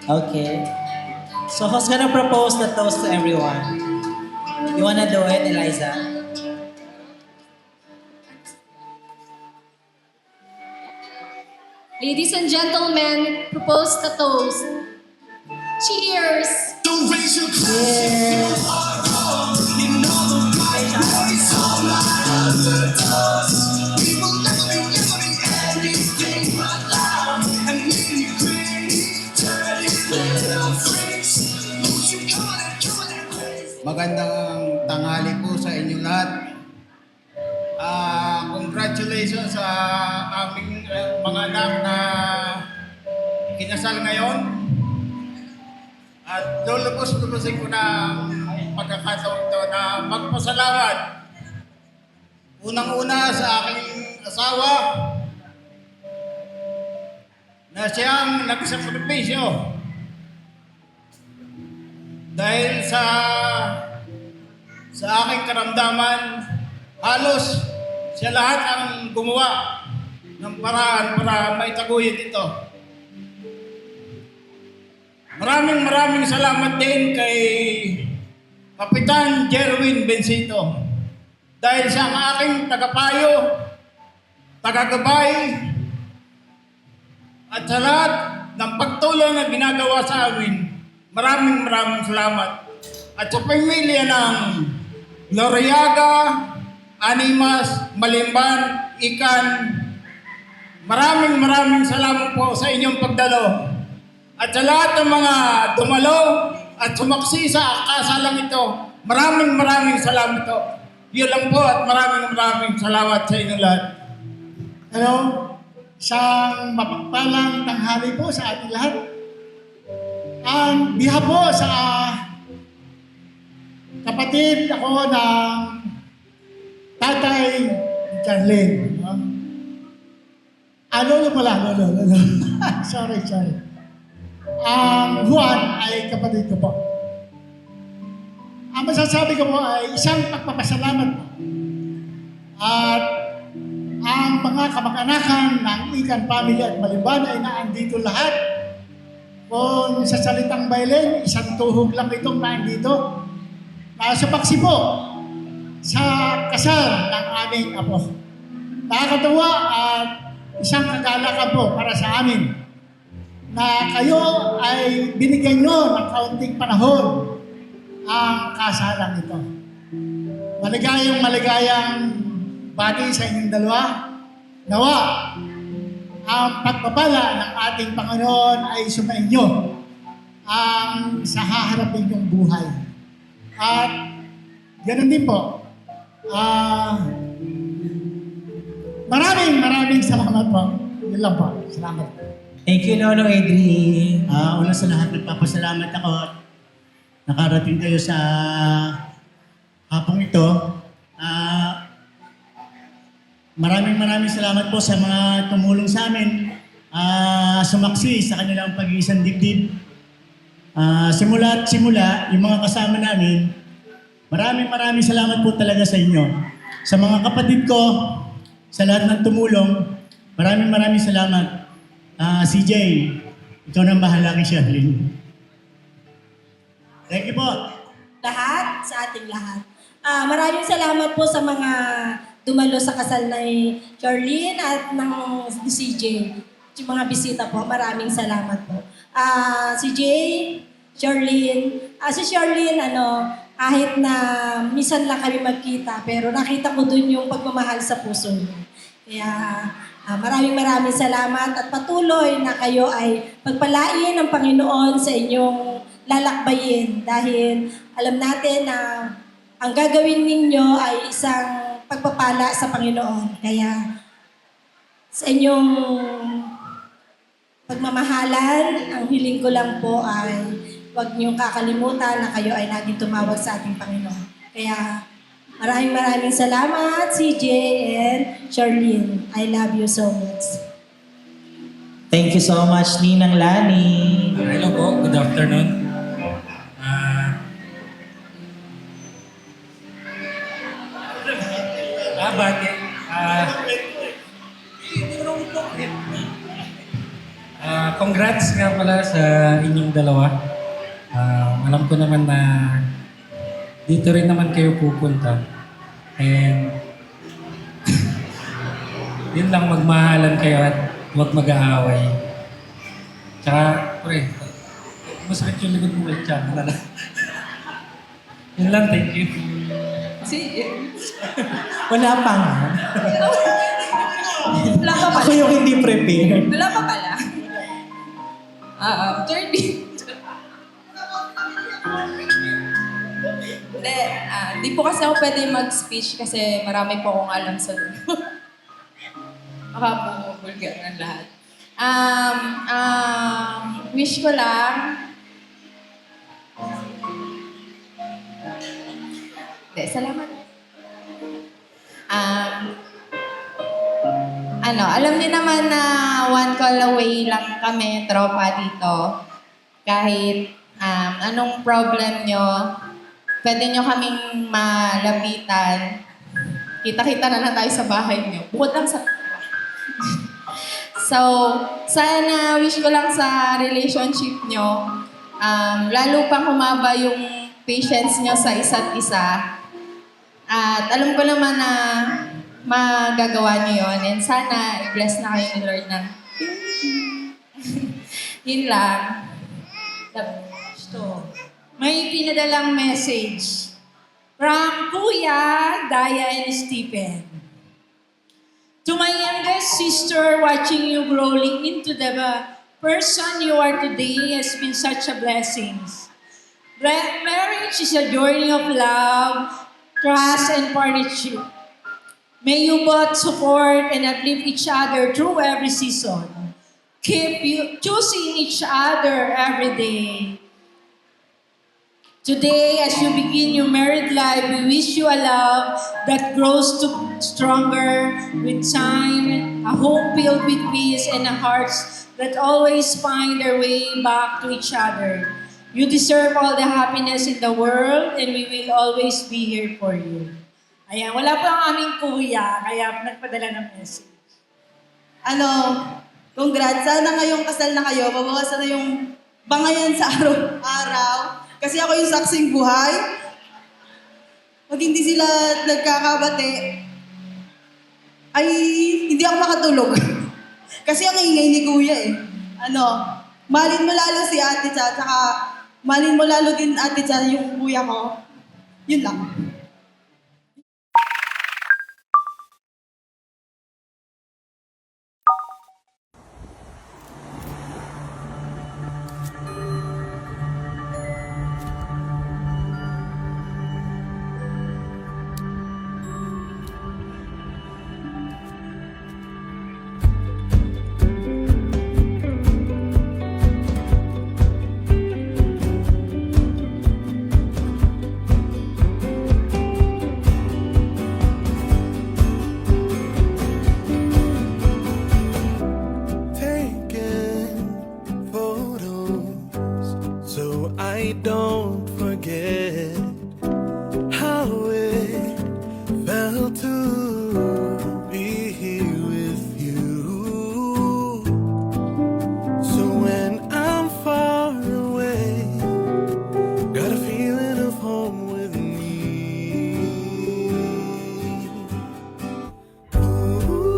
Okay. So who's gonna propose the toast to everyone? You wanna do it, Eliza? Ladies and gentlemen, propose the toast. Cheers! Cheers! Magandang tanghali po sa inyong lahat. Congratulations sa aming mga anak na kinasal ngayon. At lulubos-lubusin ko na pagkakataon ito na magpasalamat. Unang-una sa aking asawa na siyang nagsakripisyo dahil sa sa aking karamdaman, halos siya lahat ang gumawa ng paraan para maitaguyod ito. Maraming salamat din kay Kapitan Jerwin Bencito dahil siya ang aking tagapayo, tagagabay, at sa lahat ng pagtulong na ginagawa sa amin. Maraming salamat. At sa pamilya ng Loriaga, Animas, Malimban, Ikan, maraming salamat po sa inyong pagdalo. At sa lahat ng mga dumalo at sumaksi sa kasalang ito, maraming salamat po. Yun lang po at maraming salamat sa inyong lahat. Hello, isang mapagpalang tanghali po sa ating lahat. Ang biha po sa kapatid ako ng tatay Charlene. Lolo pala, lolo. sorry. Ang Juan ay kapatid ko po. Ang masasabi ko po ay isang pagpapasalamat po. At ang mga kamag-anakan ng Ikan Family at Malimban ay naandito lahat. Kung sa salitang Bailén, isang tuhog lang itong naandito. Nasupaksi po sa kasal ng aming apo. Nakakatawa at isang kagalakan po para sa amin na kayo ay binigyan nyo ng kaunting panahon ang kasalang ito. Maligayang bati sa inyong dalawa. Nawa, ang pagpapala ng ating Panginoon ay sumainyo ang sa haharapin yung buhay. At ganoon din po. Maraming salamat po. Yun lang po. Salamat. Thank you, Lolo Edri. Una sa lahat, nagpapasalamat ako at nakarating kayo sa hapong ito. Maraming salamat po sa mga tumulong sa amin, sumaksi sa kanilang pag-iisang dibdib. Simula, yung mga kasama namin, maraming salamat po talaga sa inyo. Sa mga kapatid ko, sa lahat ng tumulong, maraming salamat. CJ, ikaw nang bahala kay Sherlyn. Thank you po. Lahat, sa ating lahat. Maraming salamat po sa mga dumalo sa kasal ni Charlene at ng CJ. Yung mga bisita po, maraming salamat po. Si Charlene, kahit na minsan lang kami magkita, pero nakita ko dun yung pagmamahal sa puso niya. Kaya maraming salamat at patuloy na kayo ay pagpalain ng Panginoon sa inyong lalakbayin dahil alam natin na ang gagawin ninyo ay isang pagpapala sa Panginoon. Kaya sa inyong pagmamahalan, ang hiling ko lang po ay huwag niyong kakalimutan na kayo ay laging tumawag sa ating Panginoon. Kaya maraming salamat, CJ and Charlene. I love you so much. Thank you so much, Ninang Lani. Hello po, good afternoon. Congrats nga pala sa inyong dalawa. Alam ko naman na dito rin naman kayo pupunta. And yun lang, magmahalan kayo at huwag mag-aaway. Tsaka, pre, masakit yung likod mo ulit siya. Yun lang, thank you. Wala pa nga. Wala pa pala. Ako yung hindi prepared. Wala pa pala. Charlene. Hindi po kasi ako pwede mag-speech kasi marami po akong alam sa dulo. Baka po vulgar ng lahat. Wish ko lang salamat. Alam niyo naman na one call away lang kami, tropa dito. Kahit anong problem nyo, pwede nyo kaming malapitan. Kita-kita na lang tayo sa bahay nyo. Bukod lang sa... So, sana wish ko lang sa relationship nyo, lalo pang humaba yung patience nyo sa isa't isa. At alam ko naman na magagawa nyo yun. And sana i-bless na kayo ni Lord na. Yun lang. May pinadalang message from Kuya, Daya, and Stephen. To my youngest sister, watching you growing into the person you are today has been such a blessing. Marriage is a journey of love, trust, and partnership. May you both support and uplift each other through every season. Keep you choosing each other every day. Today, as you begin your married life, we wish you a love that grows stronger with time, a home filled with peace, and a hearts that always find their way back to each other. You deserve all the happiness in the world, and we will always be here for you. Ayan, wala pa ang aming kuya, kaya nagpadala ng message. Congrats. Sana ngayong kasal na kayo, mabawasan na yung bangayan sa araw-araw. Kasi ako yung saksing buhay. Pag hindi sila nagkakabate, ay hindi ako makatulog. Kasi ang ingay ni Kuya eh. Malin mo lalo si Ate Cha, tsaka malin mo lalo din Ate Cha yung kuya ko. Yun lang. I don't forget how it felt to be here with you. So when I'm far away, got a feeling of home with me. Ooh,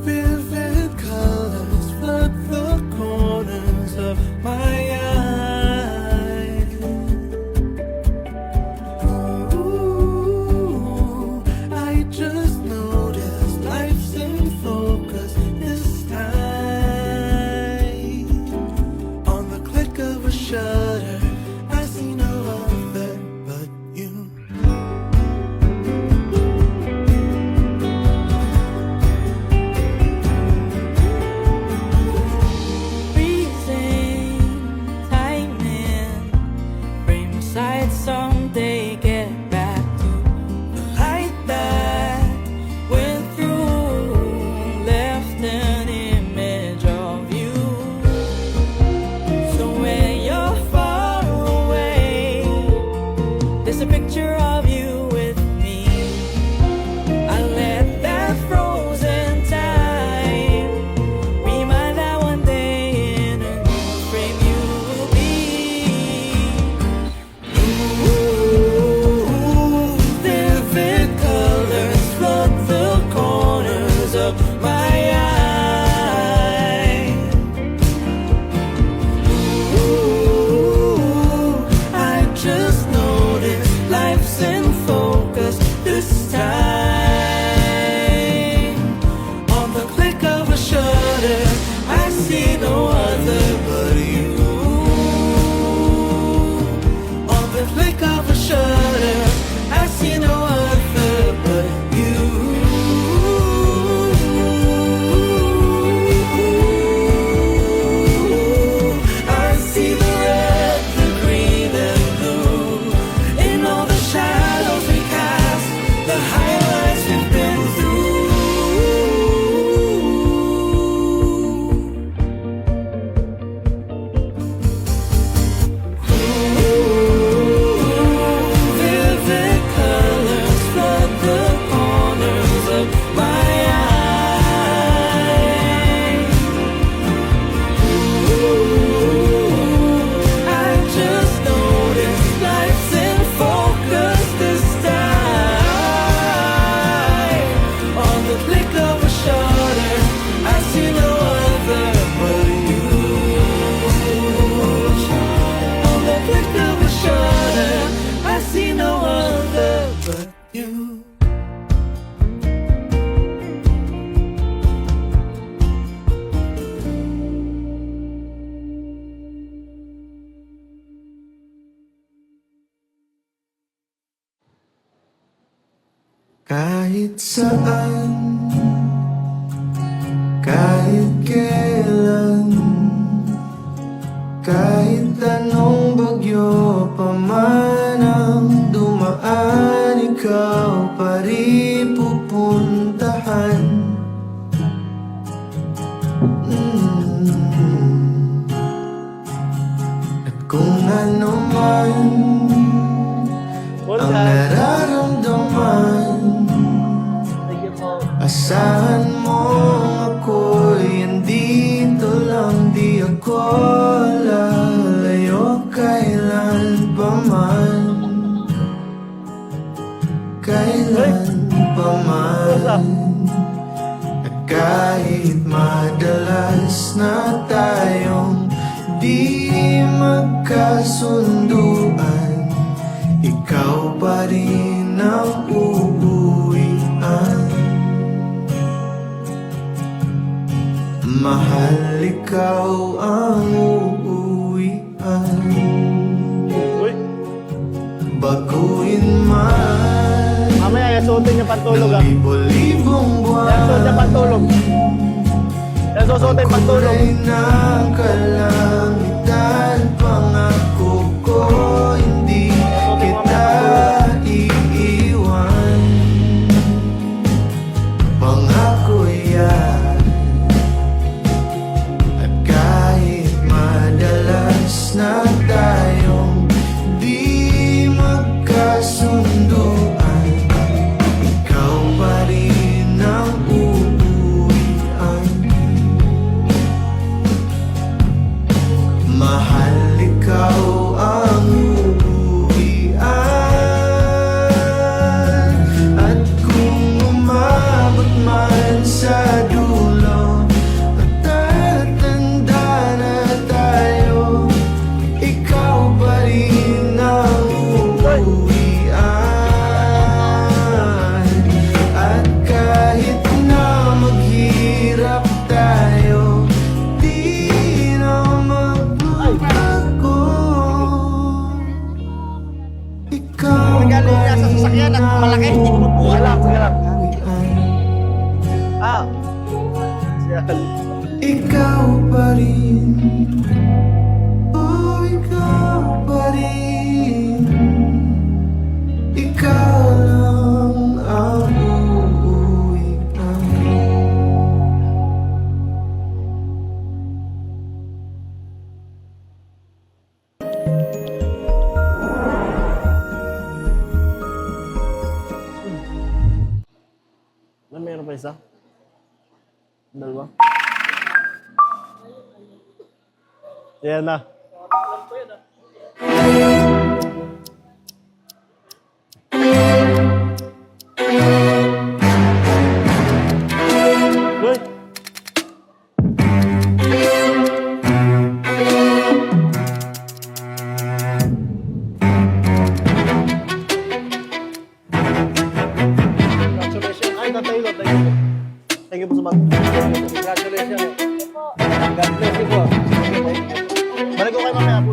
vivid colors flood the corners of my eyes. Kahit saan, kahit kailan, kahit anong bagyo pa man ang dumaan, ikaw pa rin pupuntahan. At kung ano man ang nararamdaman, asahan mo ako'y andito lang, di ako lalayo kailan pa man, kailan pa man. At kahit madalas na tayong di magkasunduan, ikaw pa rin ang uuwian. Mahal, ikaw ang uuwian. Baguhin man Mamaya, yasuotin niya pantulog ah. libo-libong buwan, Yasuot niya pantulog. Yasuotin pantulog. kulay ng kalangitan, pangako ko hindi kita iiwan. Pangako yan. At kahit madalas na tayong di magkasunduan, ikaw pa rin ang uuwian. Mahal, ikaw ang uuwian. At kung umabot man sa dulo at tatanda na tayo, ikaw pa rin ang uuwian. At kahit na maghirap tayo, di na magbabago. Ikaw pa rin ang uuwian. Ikaw pa rin. Oh, ikaw pa rin. Ikaw lang ang uuwian. Meron pa isa? Dalawa? Yan na. Uy! Congratulations. Ay, thank you. Thank you po sa mga. Congratulations. God bless you po. Balik ko kayo mamaya po.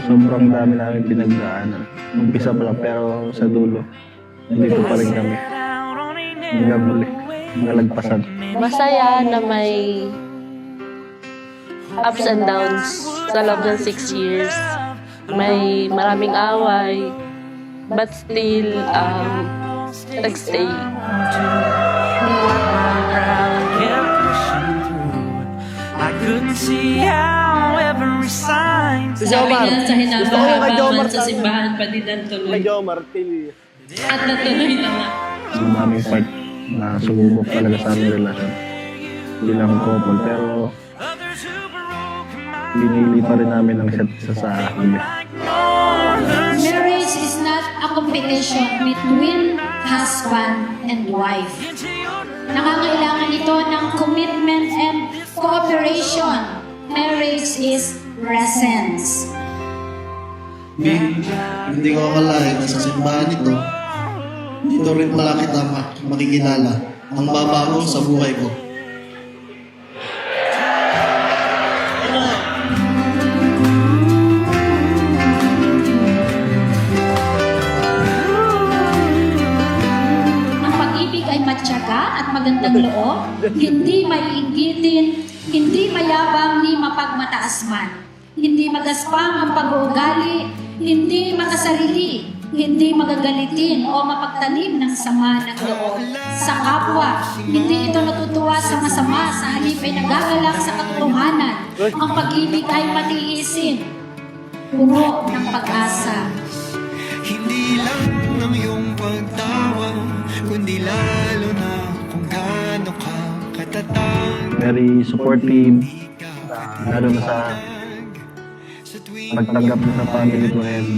Sobrang dami namin pinagdaanan. Umpisa pa lang pero sa dulo, dito pa rin kami. Hanggang muli. nalagpasan. Masaya na may ups and downs sa loob ng 6 years. May maraming away, but still, nagstay. Sabi nga sa hinabahabangan sa simbahan pa din ang tuloy. At natuloy na nga. Ang daming part na sumubok talaga sa aming relasyon bilang couple, pero binili pa rin namin ang isa't isa sa huli. Marriage is not a competition between husband and wife. Nangangailangan ito ng commitment and cooperation. Marriage is presence. Hindi ko akalain na sa simbahan ito, dito rin pala kita makikilala ang babago sa buhay ko. Ang pag-ibig ay matyaga at magandang loob, hindi maiinggitin, hindi mayabang ni mapagmataas man. Hindi magaspang ang pag-uugali, hindi makasarili, hindi magagalitin o mapagtanim ng sama ng loob sa kapwa. Hindi ito natutuwa sa masama, sa halip ay nagagalak sa katotohanan. Ang pag-ibig ay matiisin, puno ng pag-asa. Hindi lang ang iyong pagtawa, kundi lalo na kung gaano ka katatag. Very supportive, lalo na sa pagtanggap mo sa family ko, and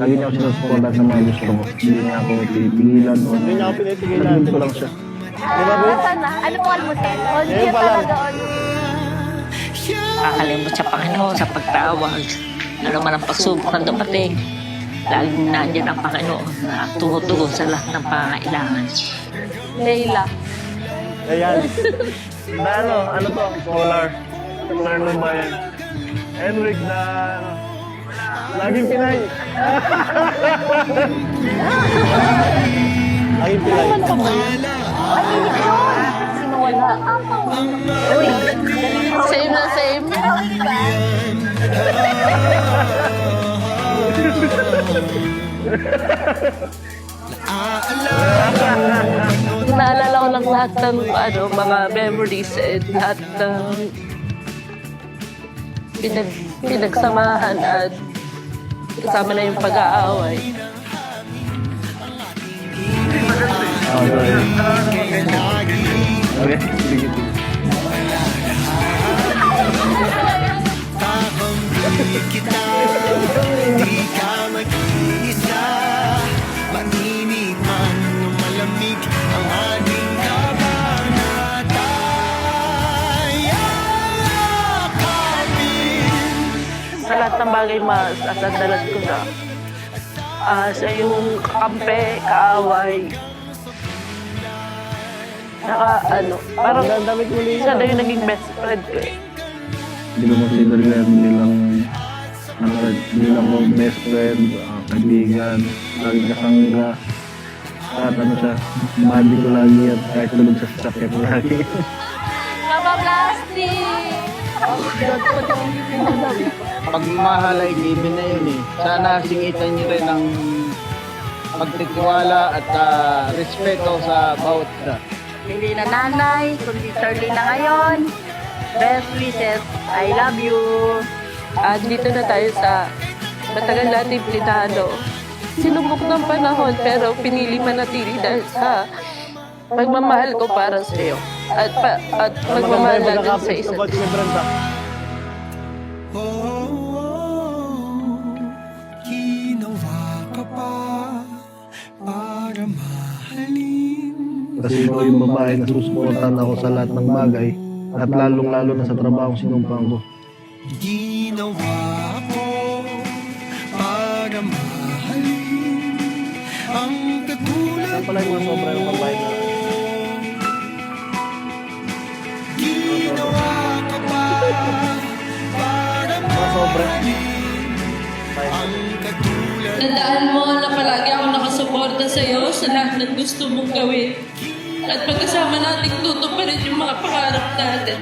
lagi niya ako sinusuportan sa mga gusto ko. Hindi niya ako pinipigilan o nag-good ko lang siya. Ano po almusal? Hindi pa lang doon. Kakalimot sa Panginoon sa pagtawag. Ano man ang pagsubok na dumating, laging nandiyan ang Panginoon na tumutugon sa lahat ng pangangailangan. Leila. Ayan. Ano to? Scholar ng bayan. Henrik na laging Pinay. Laging Pinay. Sino wala? Uy, same na same. Naalala ko lang lahat ng mga memories and lahat ng pinagsamahan at kasama na yung pag-aaway. Okay, sige. Kita, di ka mag-iisa, mainit man o malamig ang ating Sa lahat ng bagay, mas asandalan ko na sa yung kakampi, kaaway. Saka parang siya na yung naging best friend ko eh. Hindi ko consider yan bilang ko best friend, kaibigan, laging kasangga. At siya, mahali ko lagi at kahit tulog sa sasakyan ko lagi. Plastic! Pagmamahal ay given na yun eh. Sana singitan niyo rin ng pagtitiwala at respeto sa bawat isa. Hindi na nanay, kundi Charlie na ngayon. Best wishes, I love you. At dito na tayo sa matagal natin plinano. Sinubok ng panahon pero pinili manatili dahil sa pagmamahal ko para sa iyo. At pagmamahal natin sa isa't isa. Ginawa ka pa para mahalin. Kasi ikaw yung babae na susuportahan ako sa lahat ng bagay at lalong-lalo na sa trabaho sinumpang ko. Ginawa ko para mahalin ang katulad mo. Pala yung mga sobra yung babae na. Ginawa ka pa para mahalin ang katulad. Tandaan mo na palagi ako nakasuporta sa iyo sa lahat ng gusto mong gawin. At pagkasama natin, tutuparin yung mga pangarap natin.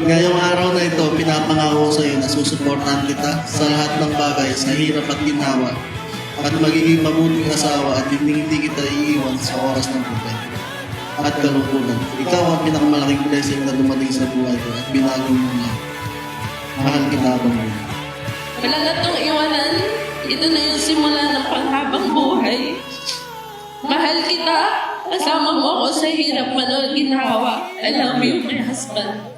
Ngayong araw na ito, pinapangako sa iyo na susuportahan kita sa lahat ng bagay sa hirap at ginawa at magiging mabuting asawa at hindi kita iiwan sa oras ng buhay at kalungkutan. Ikaw ang pinakamalaking blessing na dumating sa buhay ko at binago mo na. Mahal kita habang buhay. Wala na itong iwanan. Ito na yung simula ng panghabang buhay. Mahal kita. Kasama mo ako sa hirap man o ginawa. I love you, my husband.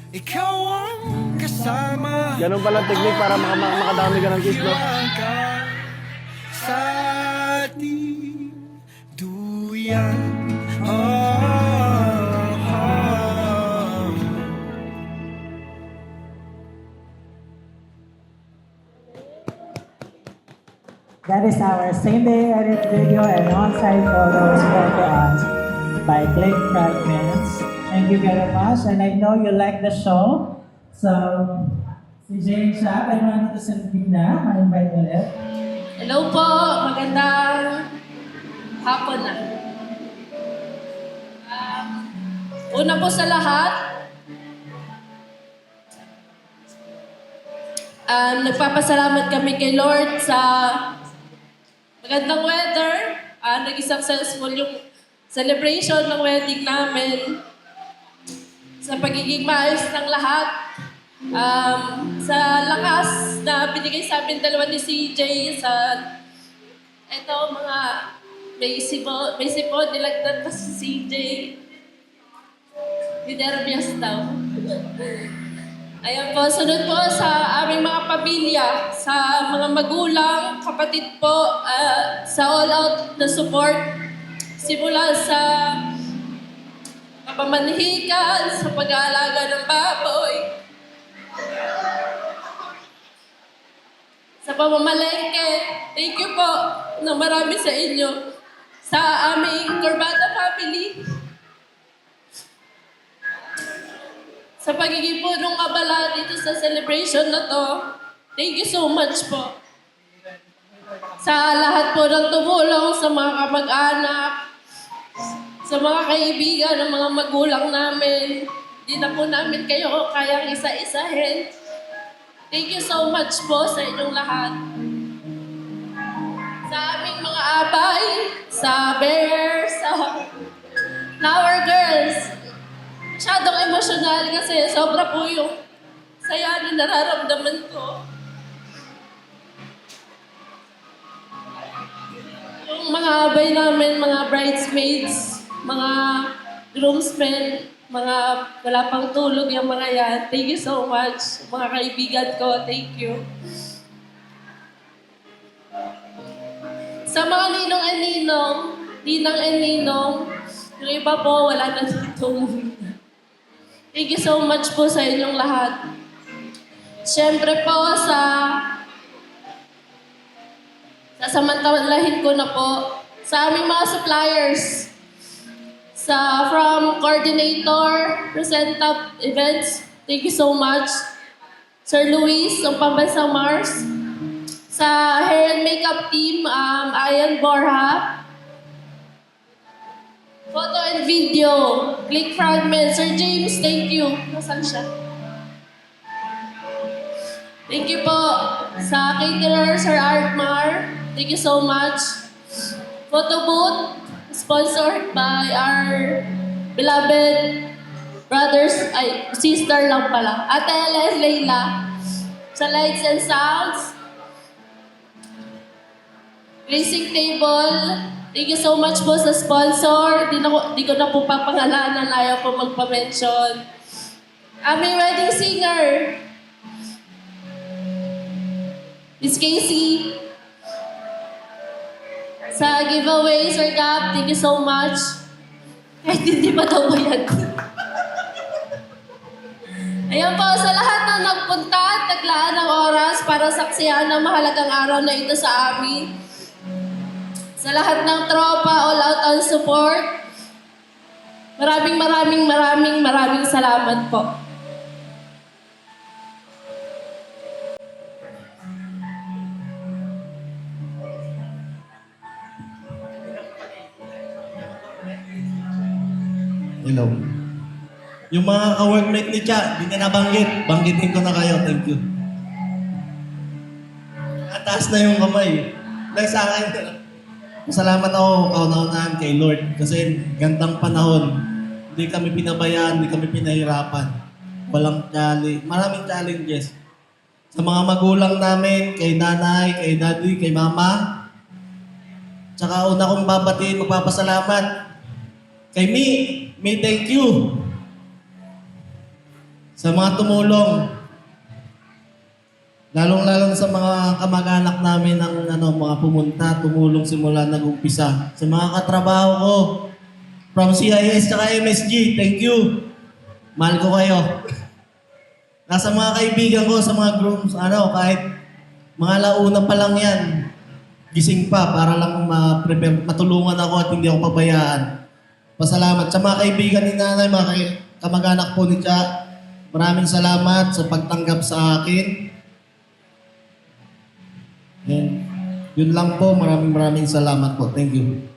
Ikaw ang kasama. Ganun pala technique para makadami ka ng kiss, no? Sa ating duyan. That is our same-day edit video and on-site photos brought to us by Click Fragments. Thank you very much, and I know you like the show. So, si Jane siya, pero nandito sa Gina, ma-invite ulit. Hello po, magandang hapon na. Una po sa lahat, nagpapasalamat kami kay Lord sa magandang weather. Naging successful yung celebration ng wedding namin. Sa pagiging maayos ng lahat. Sa lakas na binigay sa amin dalawa ni CJ sa eto mga may sipon nilagdan pa si CJ. Dinervyas daw. Ayan po, sunod po sa aming mga pamilya, sa mga magulang, kapatid po, sa all-out na support. Simula sa pamanhikan, sa pag-aalaga ng baboy, sa pamamalengke. Thank you po na marami sa inyo. Sa aming Corbata family, sa pagiging punong abala dito sa celebration na to, thank you so much po. Sa lahat po ng tumulong, sa mga kamag-anak, sa mga kaibigan ng mga magulang namin, di na po namin kayo kayang isa-isahin. Thank you so much po sa inyong lahat. Sa aming mga abay, sa Bear, sa Flower Girls, masyadong emosyonal kasi sobra po yung saya na nararamdaman ko. Yung mga abay namin, mga bridesmaids, mga groomsmen, mga wala pang tulog yung mga yan. Thank you so much. Mga kaibigan ko, thank you. Sa mga ninong and ninong, yung iba po wala na dito. Thank you so much po sa inyong lahat. Siyempre po sasamantalahin ko na po sa aming mga suppliers. From Coordinator, Present-Up Events, thank you so much. Sir Luis, ng Pambansang Mars. Sa Hair and Makeup Team, Ayan Borja. Photo and Video, Click Fragments. Sir James, thank you. Nasaan siya? Thank you po. Sa caterer, Sir Artmar, thank you so much. Photo booth, sponsored by our beloved sister lang pala, Ate LS Leila. Sa Lights and Sounds, Racing Table, thank you so much po sa sponsor. Di ko na po papangalanan, ayaw po magpa-mention. Aming wedding singer, Miss Casey. Sa giveaway, Sir Gab, thank you so much. Kahit hindi pa daw bayad ko. Ayan po, sa lahat na nagpunta at naglaan ng oras para saksihan ang mahalagang araw na ito sa amin. Sa lahat ng tropa, all out on support, maraming salamat po. Hello. Yung mga ka-workmate ni Cha, hindi na nabanggit. Banggitin ko na kayo. Thank you. Ataas na yung kamay. Dahil sa akin, masalamat ako kauna-unahan kay Lord. Kasi gandang panahon. Hindi kami pinabayaan, hindi kami pinahirapan. Walang challenge. Maraming challenges. Sa mga magulang namin, kay nanay, kay daddy, kay mama. Tsaka una kong babatiin, magpapasalamat. Kay Me, thank you. Sa mga tumulong. Lalong-lalong sa mga kamag-anak namin ng mga pumunta, tumulong simula nag-umpisa. Sa mga katrabaho ko, from CIS tsaka MSG, thank you. Mahal ko kayo. Nasa mga kaibigan ko, sa mga groups, kahit mga launa pa lang yan, gising pa para lang matulungan ako at hindi ako pabayaan. Pasalamat sa mga kaibigan ni nanay, mga kamag-anak po ni Cha. Maraming salamat sa pagtanggap sa akin. Yun lang po, maraming salamat po. Thank you.